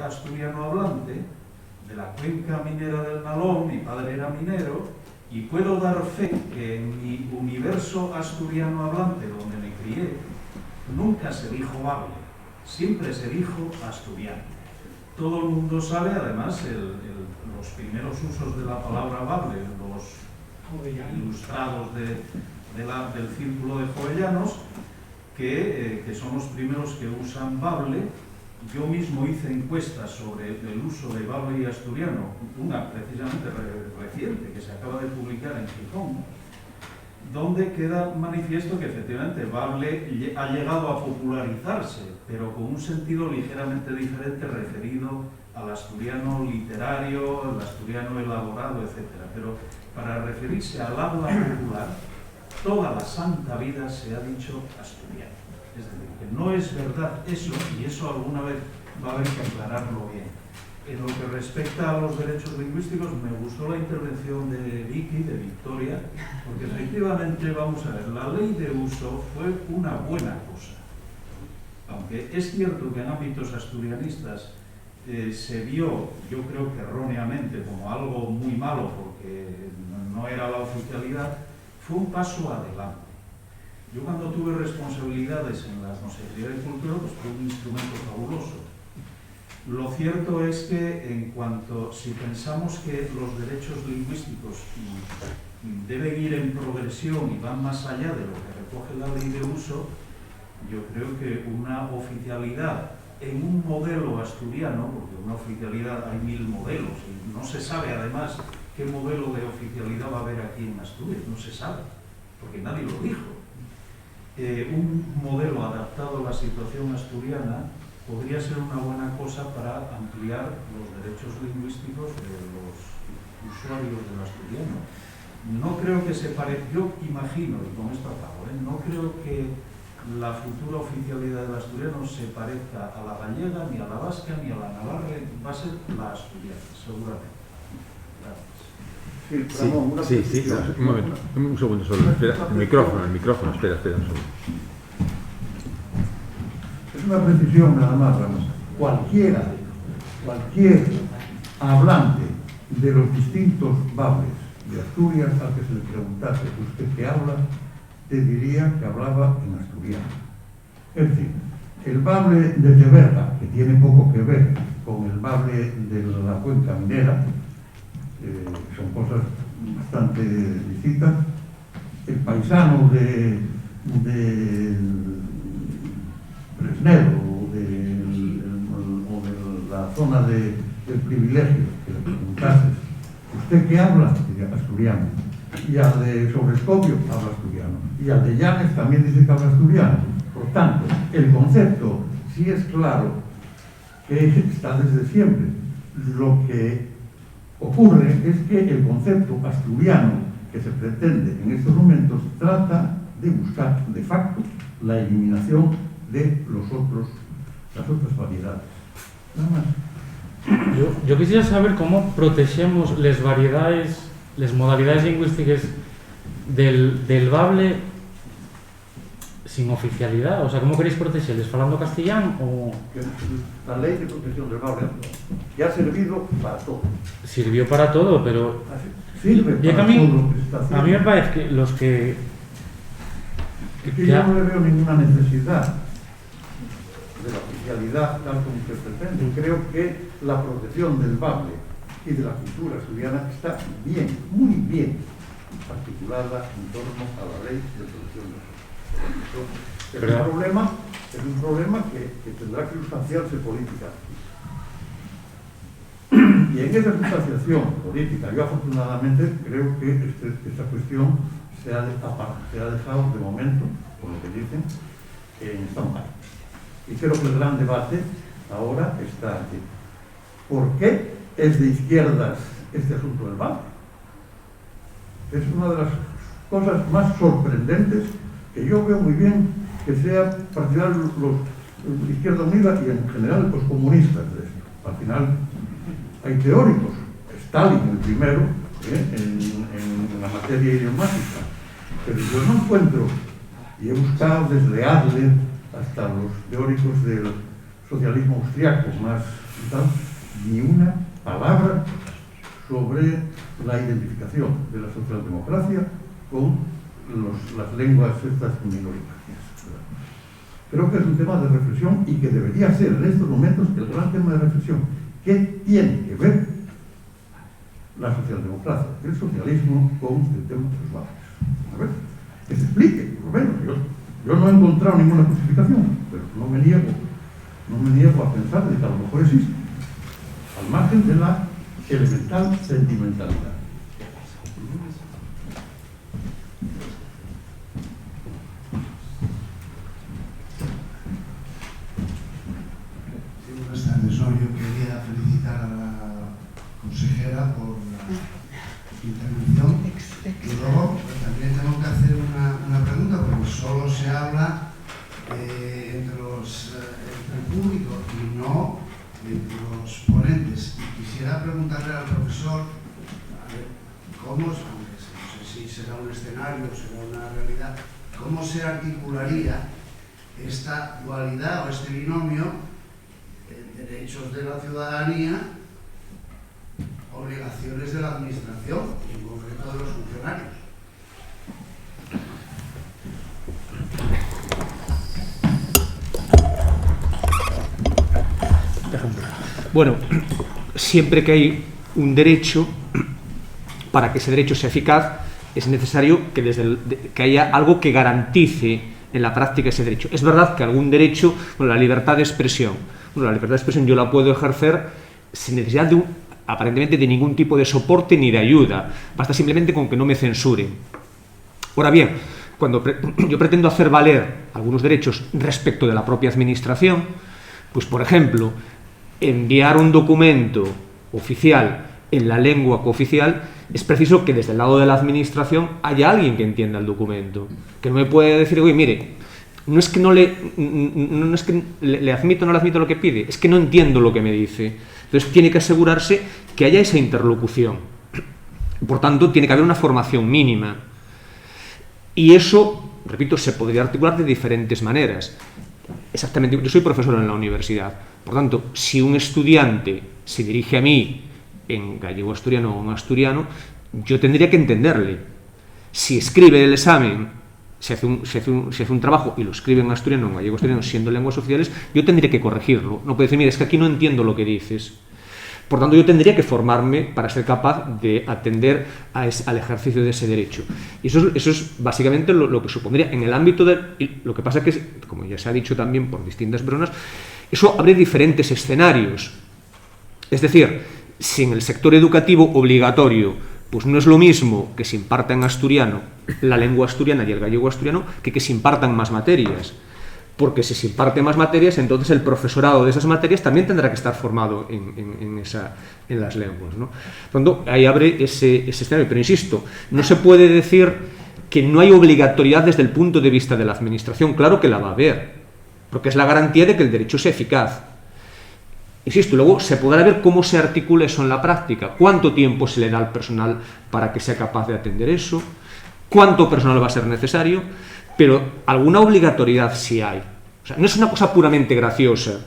asturiano hablante, de la cuenca minera del Nalón, mi padre era minero, y puedo dar fe que en mi universo asturiano hablante, donde me crié, nunca se dijo bable, siempre se dijo asturiano. Todo el mundo sabe, además, los primeros usos de la palabra bable, los ilustrados del círculo de Jovellanos, que son los primeros que usan bable. Yo mismo hice encuestas sobre el uso de bable y asturiano, una precisamente reciente, que se acaba de publicar en Gijón, donde queda manifiesto que efectivamente bable ha llegado a popularizarse, pero con un sentido ligeramente diferente referido al asturiano literario, al asturiano elaborado, etc. Pero para referirse al habla popular, toda la santa vida se ha dicho asturiano. Es decir, que no es verdad eso, y eso alguna vez va a haber que aclararlo bien. En lo que respecta a los derechos lingüísticos, me gustó la intervención de Vicky, de Victoria, porque efectivamente, vamos a ver, la ley de uso fue una buena cosa. Aunque es cierto que en ámbitos asturianistas se vio, yo creo que erróneamente, como algo muy malo, porque no era la oficialidad, fue un paso adelante. Yo cuando tuve responsabilidades en la Consejería de Cultura, pues fue un instrumento fabuloso. Lo cierto es que en cuanto, si pensamos que los derechos lingüísticos deben ir en progresión y van más allá de lo que recoge la ley de uso, yo creo que una oficialidad en un modelo asturiano, porque una oficialidad hay 1000 modelos y no se sabe además qué modelo de oficialidad va a haber aquí en Asturias, no se sabe, porque nadie lo dijo. Un modelo adaptado a la situación asturiana podría ser una buena cosa para ampliar los derechos lingüísticos de los usuarios del asturiano. No creo que se parezca, yo imagino, y con esto acabo, no creo que la futura oficialidad del asturiano se parezca a la gallega, ni a la vasca, ni a la navarra, va a ser la asturiana, seguramente. Gracias. Sí, Ramón, una precisión. Un momento, un segundo solo, espera, el micrófono, espera un segundo. Es una precisión nada más, Ramón. Cualquier hablante de los distintos bables de Asturias al que se le preguntase usted qué habla, te diría que hablaba en asturiano. Es decir, el bable de Teverga, que tiene poco que ver con el bable de la cuenca minera, son cosas bastante distintas. El paisano de Fresnero o de la zona del privilegio, que le preguntases, ¿usted qué habla? Diría asturiano. y al de Sobrescopio habla asturiano, y al de Llanes también dice que habla asturiano. Por tanto, el concepto sí es claro que está desde siempre. Lo que ocurre es que el concepto asturiano que se pretende en estos momentos trata de buscar de facto la eliminación de las otras variedades. Nada más. Yo quisiera saber cómo protegemos las variedades, las modalidades lingüísticas del bable sin oficialidad. O sea, ¿cómo queréis protegerles? ¿Falando castellano o...? La ley de protección del bable ya ha servido para todo. Sirvió para todo, pero... Sirve para todo lo que está haciendo. A mí me parece que los que... Es que yo no le veo ninguna necesidad de la oficialidad tal como se pretende. Creo que la protección del bable y de la cultura asturiana está bien, muy bien articulada en torno a la ley de protección del bable. Es un problema que tendrá que sustanciarse políticamente. Y en esa sustanciación política, yo afortunadamente creo que esta cuestión se ha dejado de momento, por lo que dicen, en stand-by. Y creo que el gran debate ahora está aquí. ¿Por qué es de izquierdas este asunto del bable? Es una de las cosas más sorprendentes que yo veo muy bien que sea partidario los de Izquierda Unida y en general los comunistas de esto. Al final hay teóricos, Stalin el primero, en la materia idiomática, pero yo no encuentro, y he buscado desde Adler hasta los teóricos del socialismo austriaco más y tal, ni una palabra sobre la identificación de la socialdemocracia con las lenguas estas minoritarias. Creo que es un tema de reflexión y que debería ser en estos momentos el gran tema de reflexión. ¿Qué tiene que ver la socialdemocracia, el socialismo con el tema de los valores? A ver, que se explique, por lo menos. Yo no he encontrado ninguna justificación, pero no me niego a pensar de que a lo mejor existe, al margen de la elemental sentimentalidad. Buenas tardes. No, yo quería felicitar a la consejera por la intervención y luego también tengo que hacer una pregunta porque solo se habla entre el público y no entre los ponentes. Y quisiera preguntarle al profesor a ver, cómo, aunque no sé si será un escenario o será una realidad, cómo se articularía esta dualidad o este binomio derechos de la ciudadanía, obligaciones de la administración, y en concreto de los funcionarios. Bueno, siempre que hay un derecho, para que ese derecho sea eficaz, es necesario que haya algo que garantice en la práctica ese derecho. Es verdad que algún derecho, bueno, la libertad de expresión, la libertad de expresión yo la puedo ejercer sin necesidad aparentemente de ningún tipo de soporte ni de ayuda, basta simplemente con que no me censuren. Ahora bien, cuando yo pretendo hacer valer algunos derechos respecto de la propia administración, pues por ejemplo, enviar un documento oficial en la lengua cooficial, es preciso que desde el lado de la administración haya alguien que entienda el documento, que no me puede decir, oye, mire, no es que le admito o no le admito lo que pide, es que no entiendo lo que me dice. Entonces tiene que asegurarse que haya esa interlocución. Por tanto, tiene que haber una formación mínima. Y eso, repito, se podría articular de diferentes maneras. Exactamente, yo soy profesor en la universidad. Por tanto, si un estudiante se dirige a mí en gallego-asturiano o en asturiano, yo tendría que entenderle. Si escribe el examen, se hace un trabajo y lo escribe en asturiano o en gallego-asturiano siendo lenguas oficiales, yo tendría que corregirlo. No puedo decir, mira, es que aquí no entiendo lo que dices. Por tanto, yo tendría que formarme para ser capaz de atender al ejercicio de ese derecho. Y eso es básicamente lo que supondría en el ámbito de... Lo que pasa que, como ya se ha dicho también por distintas personas, eso abre diferentes escenarios. Es decir, si en el sector educativo obligatorio pues no es lo mismo que se imparta en asturiano la lengua asturiana y el gallego asturiano que se impartan más materias. Porque si se imparte más materias, entonces el profesorado de esas materias también tendrá que estar formado en las lenguas, ¿no? Cuando ahí abre ese escenario. Pero insisto, no se puede decir que no hay obligatoriedad desde el punto de vista de la administración. Claro que la va a haber, porque es la garantía de que el derecho sea eficaz. Insisto, luego se podrá ver cómo se articula eso en la práctica, cuánto tiempo se le da al personal para que sea capaz de atender eso, cuánto personal va a ser necesario, pero alguna obligatoriedad sí hay. O sea, no es una cosa puramente graciosa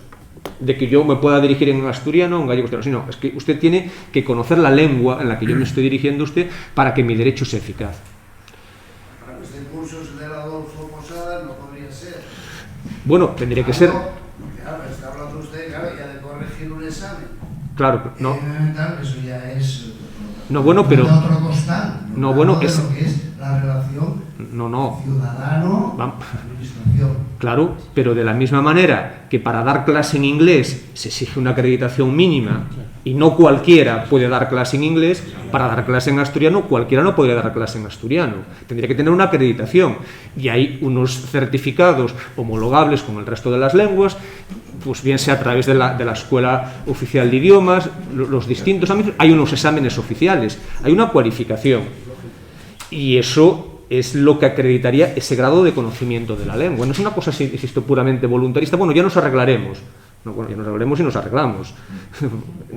de que yo me pueda dirigir en asturiano o en gallego asturiano, sino es que usted tiene que conocer la lengua en la que yo me estoy dirigiendo a usted para que mi derecho sea eficaz. Para que este curso de Adolfo Posada no podría ser. Bueno, tendría que ser... Claro, está hablando usted, claro, ya de corregir un examen. Claro, no. Eso ya es... No, bueno, pero... otro costal. No, bueno, es... lo que es la relación ciudadano-administración. Claro, pero de la misma manera que para dar clase en inglés se exige una acreditación mínima y no cualquiera puede dar clase en inglés, para dar clase en asturiano cualquiera no podría dar clase en asturiano. Tendría que tener una acreditación y hay unos certificados homologables con el resto de las lenguas, pues bien sea a través de la Escuela Oficial de Idiomas, los distintos ámbitos, hay unos exámenes oficiales, hay una cualificación y eso es lo que acreditaría ese grado de conocimiento de la lengua. No es una cosa, insisto, puramente voluntarista. Bueno, ya nos arreglaremos. No, bueno, ya nos arreglemos y nos arreglamos.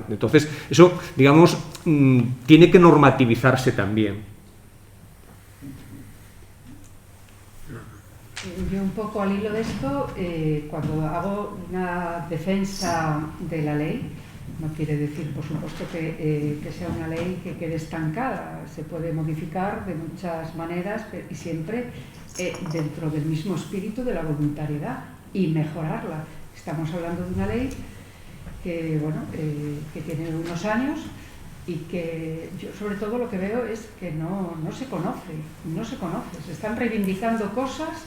Entonces, eso, digamos, tiene que normativizarse también. Yo un poco al hilo de esto, cuando hago una defensa de la ley, no quiere decir, por supuesto, que sea una ley que quede estancada. Se puede modificar de muchas maneras y siempre dentro del mismo espíritu de la voluntariedad y mejorarla. Estamos hablando de una ley que, bueno, que tiene unos años y que yo sobre todo lo que veo es que no se conoce. Se están reivindicando cosas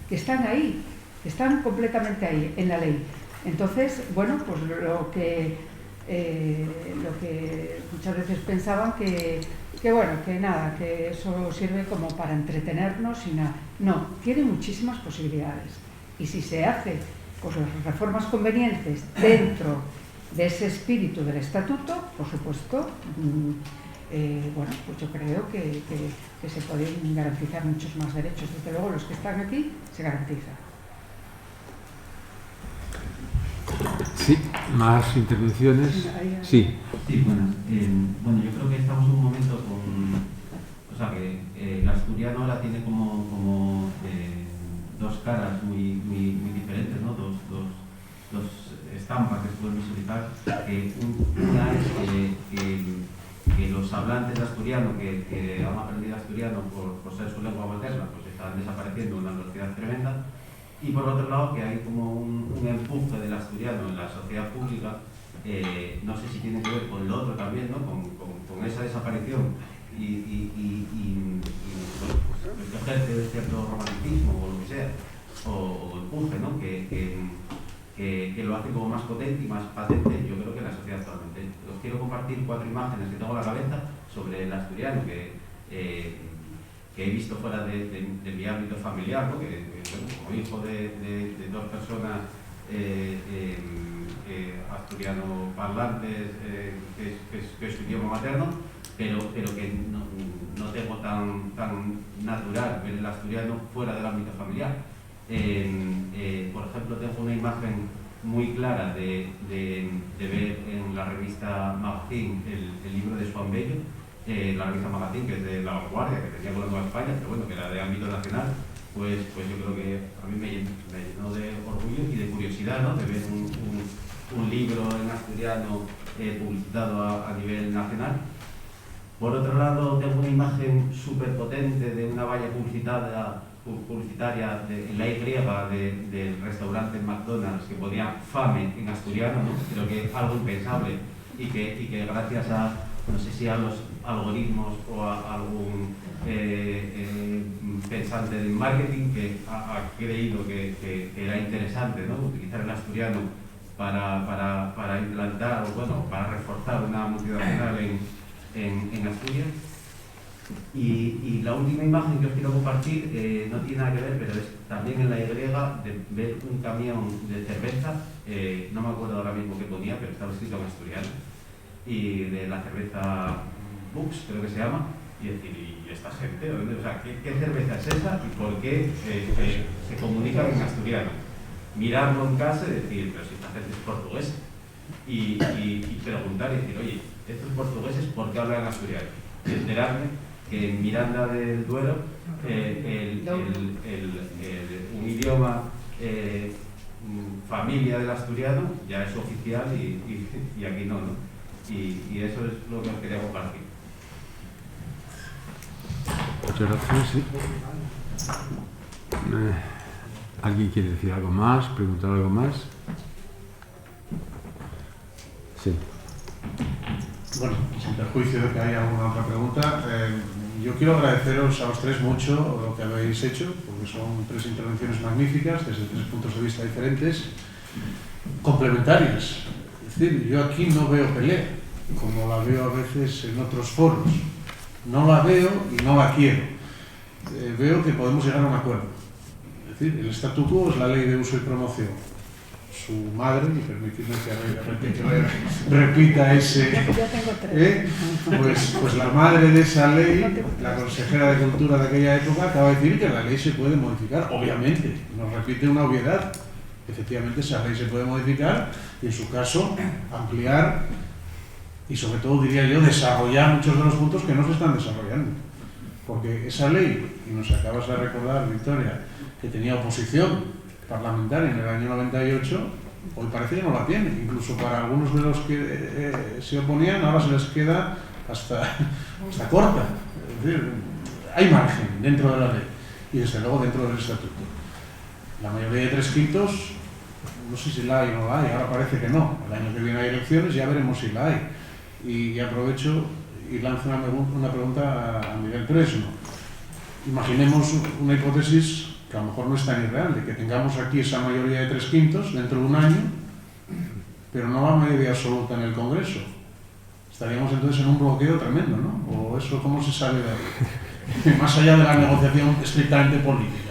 que están ahí, que están completamente ahí en la ley. Entonces, bueno, pues lo que muchas veces pensaban que eso sirve como para entretenernos y nada. No, tiene muchísimas posibilidades. Y si se hace pues las reformas convenientes dentro de ese espíritu del estatuto, por supuesto, bueno, pues yo creo que se pueden garantizar muchos más derechos. Desde luego los que están aquí se garantizan. Sí, más intervenciones. Sí. Sí, bueno, yo creo que estamos en un momento o sea, que el asturiano ahora tiene como dos caras muy diferentes, ¿no? Dos estampas que se pueden visualizar. Una es que los hablantes de asturiano que han aprendido asturiano por ser su lengua materna, pues están desapareciendo a una velocidad tremenda. Y por otro lado, que hay como un empuje del asturiano en la sociedad pública, no sé si tiene que ver con lo otro también, ¿no? Con esa desaparición y bueno, pues, ejerce cierto romanticismo o lo que sea, o empuje, ¿no? Que lo hace como más potente y más patente, yo creo que en la sociedad actualmente. Os quiero compartir 4 imágenes que tengo en la cabeza sobre el asturiano que he visto fuera de mi ámbito familiar, ¿no? Bueno, como hijo de 2 personas asturiano parlantes, que es su idioma materno, pero que no tengo tan natural ver el asturiano fuera del ámbito familiar. Por ejemplo, tengo una imagen muy clara de ver en la revista Magazine el libro de Juan Bello, la revista Magazine, que es de La Vanguardia, que tenía con la Nueva España, pero bueno, que era de ámbito nacional, pues yo creo que a mí me llenó de orgullo y de curiosidad, ¿no? De ver un libro en asturiano publicitado a nivel nacional. Por otro lado, tengo una imagen súper potente de una valla publicitaria en la Y del restaurante McDonald's que ponía fame en asturiano, ¿no? Creo que es algo impensable y que gracias a, no sé si a los algoritmos o a algún pensante del marketing que ha creído que era interesante, ¿no? Utilizar el asturiano para implantar o bueno, para reforzar una multinacional en Asturias. Y la última imagen que os quiero compartir no tiene nada que ver, pero es también en la Y, de ver un camión de cerveza, no me acuerdo ahora mismo qué ponía, pero estaba escrito en asturiano, y de la cerveza Bux, creo que se llama, y decir, ¿y esta gente? O sea, ¿qué cerveza es esa y por qué se comunican en asturiano? Mirarlo en casa y decir, pero si esta gente es portuguesa. Y preguntar y decir, oye, estos portugueses, ¿por qué hablan en asturiano? Y enterarme que en Miranda del Duero un idioma familia del asturiano ya es oficial y aquí no, ¿no? Y eso es lo que os quería compartir. Muchas gracias. Sí. ¿Alguien quiere decir algo más? ¿Preguntar algo más? Sí. Bueno, sin perjuicio de que haya alguna otra pregunta, yo quiero agradeceros a los tres mucho lo que habéis hecho, porque son tres intervenciones magníficas desde tres puntos de vista diferentes, complementarias. Es decir, yo aquí no veo pelea, como la veo a veces en otros foros. No la veo y no la quiero. Veo que podemos llegar a un acuerdo. Es decir, el statu quo es la ley de uso y promoción. Su madre, y permitidme que repita ese... Pues la madre de esa ley, la consejera de Cultura de aquella época, acaba de decir que la ley se puede modificar. Obviamente, nos repite una obviedad. Efectivamente, esa ley se puede modificar y, en su caso, ampliar y, sobre todo, diría yo, desarrollar muchos de los puntos que no se están desarrollando. Porque esa ley, y nos acabas de recordar, Victoria, que tenía oposición parlamentaria en el año 98, hoy parece que no la tiene. Incluso para algunos de los que se oponían, ahora se les queda hasta corta. Es decir, hay margen dentro de la ley y, desde luego, dentro del estatuto. La mayoría de 3/5, no sé si la hay o no la hay, ahora parece que no. El año que viene hay elecciones, ya veremos si la hay. Y aprovecho y lanzo una pregunta a Miguel Presno. Imaginemos una hipótesis que a lo mejor no es tan irreal, de que tengamos aquí esa mayoría de 3/5 dentro de un año, pero no la mayoría absoluta en el Congreso. Estaríamos entonces en un bloqueo tremendo, ¿no? ¿O eso cómo se sale de ahí? Más allá de la negociación estrictamente política.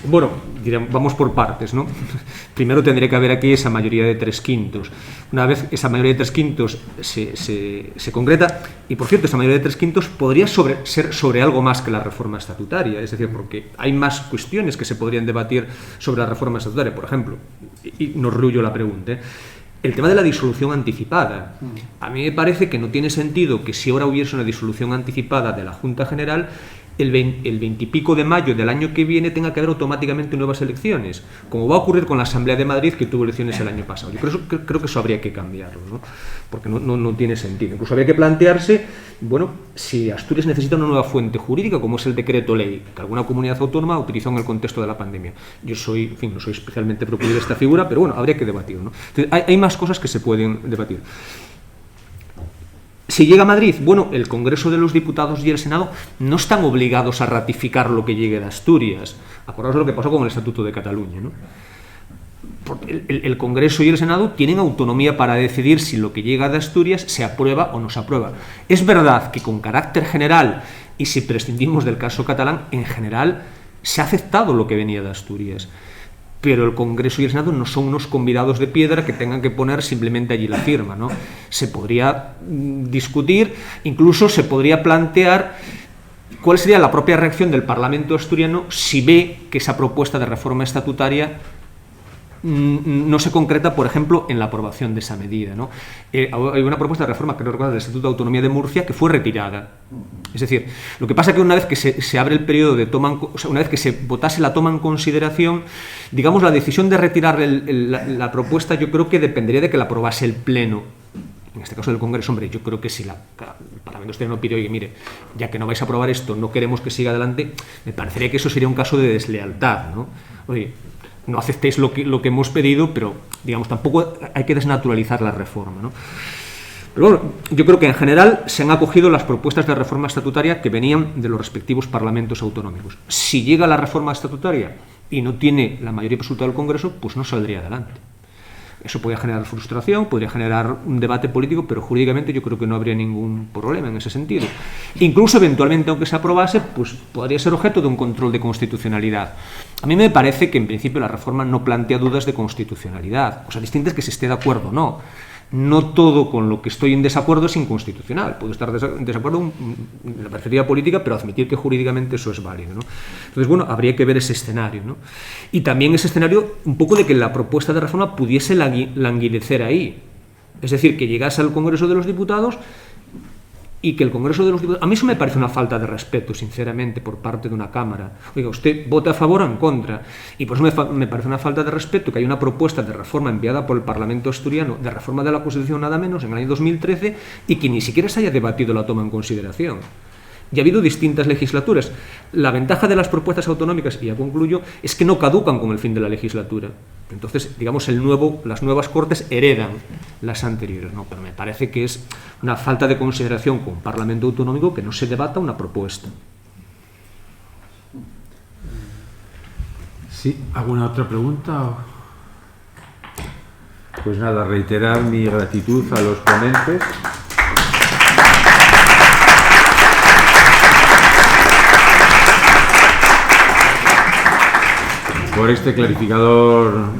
Bueno, vamos por partes, ¿no? Primero tendría que haber aquí esa mayoría de 3/5. Una vez esa mayoría de 3/5 se concreta, y por cierto, esa mayoría de 3/5 podría ser sobre algo más que la reforma estatutaria, es decir, porque hay más cuestiones que se podrían debatir sobre la reforma estatutaria. Por ejemplo, y no rullo la pregunta, el tema de la disolución anticipada. A mí me parece que no tiene sentido que, si ahora hubiese una disolución anticipada de la Junta General, el 20 y pico de mayo del año que viene tenga que haber automáticamente nuevas elecciones, como va a ocurrir con la Asamblea de Madrid, que tuvo elecciones el año pasado. Yo creo que eso habría que cambiarlo, ¿no? Porque no tiene sentido. Incluso habría que plantearse, bueno, si Asturias necesita una nueva fuente jurídica, como es el decreto ley, que alguna comunidad autónoma utilizó en el contexto de la pandemia. Yo no soy especialmente proclive de esta figura, pero bueno, habría que debatir, ¿no? Entonces, hay más cosas que se pueden debatir. Si llega a Madrid, bueno, el Congreso de los Diputados y el Senado no están obligados a ratificar lo que llegue de Asturias. Acordaos de lo que pasó con el Estatuto de Cataluña, ¿no? El Congreso y el Senado tienen autonomía para decidir si lo que llega de Asturias se aprueba o no se aprueba. Es verdad que, con carácter general, y si prescindimos del caso catalán, en general se ha aceptado lo que venía de Asturias. Pero el Congreso y el Senado no son unos convidados de piedra que tengan que poner simplemente allí la firma, ¿no? Se podría discutir, incluso se podría plantear cuál sería la propia reacción del Parlamento asturiano si ve que esa propuesta de reforma estatutaria no se concreta, por ejemplo, en la aprobación de esa medida, ¿no? Hay una propuesta de reforma, creo recordar, del Estatuto de Autonomía de Murcia, que fue retirada. Es decir, lo que pasa es que una vez que se abre el periodo de toma, o sea, una vez que se votase la toma en consideración, digamos, la decisión de retirar la propuesta, yo creo que dependería de que la aprobase el Pleno. En este caso del Congreso, hombre, yo creo que si el Parlamento asturiano pide, oye, mire, ya que no vais a aprobar esto, no queremos que siga adelante, me parecería que eso sería un caso de deslealtad, ¿no? Oye, no aceptéis lo que hemos pedido, pero, digamos, tampoco hay que desnaturalizar la reforma, ¿no? Pero bueno, yo creo que en general se han acogido las propuestas de reforma estatutaria que venían de los respectivos parlamentos autonómicos. Si llega la reforma estatutaria y no tiene la mayoría absoluta del Congreso, pues no saldría adelante. Eso podría generar frustración, podría generar un debate político, pero jurídicamente yo creo que no habría ningún problema en ese sentido. Incluso, eventualmente, aunque se aprobase, pues podría ser objeto de un control de constitucionalidad. A mí me parece que, en principio, la reforma no plantea dudas de constitucionalidad. Cosa distinta es que se esté de acuerdo o no. No todo con lo que estoy en desacuerdo es inconstitucional. Puedo estar en desacuerdo en la perspectiva política, pero admitir que jurídicamente eso es válido, ¿no? Entonces, bueno, habría que ver ese escenario, ¿no? Y también ese escenario, un poco de que la propuesta de reforma pudiese languidecer ahí. Es decir, que llegase al Congreso de los Diputados y que el Congreso de los Diputados... A mí eso me parece una falta de respeto, sinceramente, por parte de una Cámara. Oiga, ¿usted vota a favor o en contra? Y por eso me parece una falta de respeto que haya una propuesta de reforma enviada por el Parlamento asturiano, de reforma de la Constitución nada menos, en el año 2013, y que ni siquiera se haya debatido la toma en consideración. Y ha habido distintas legislaturas. La ventaja de las propuestas autonómicas, y ya concluyo, es que no caducan con el fin de la legislatura. Entonces, digamos, las nuevas Cortes heredan las anteriores, ¿no? Pero me parece que es una falta de consideración con un Parlamento autonómico que no se debata una propuesta. Sí, ¿alguna otra pregunta? Pues nada, reiterar mi gratitud a los ponentes. Por esta clarificadora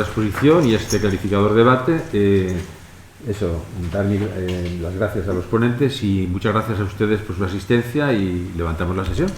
exposición y este clarificador debate, dar las gracias a los ponentes y muchas gracias a ustedes por su asistencia y levantamos la sesión.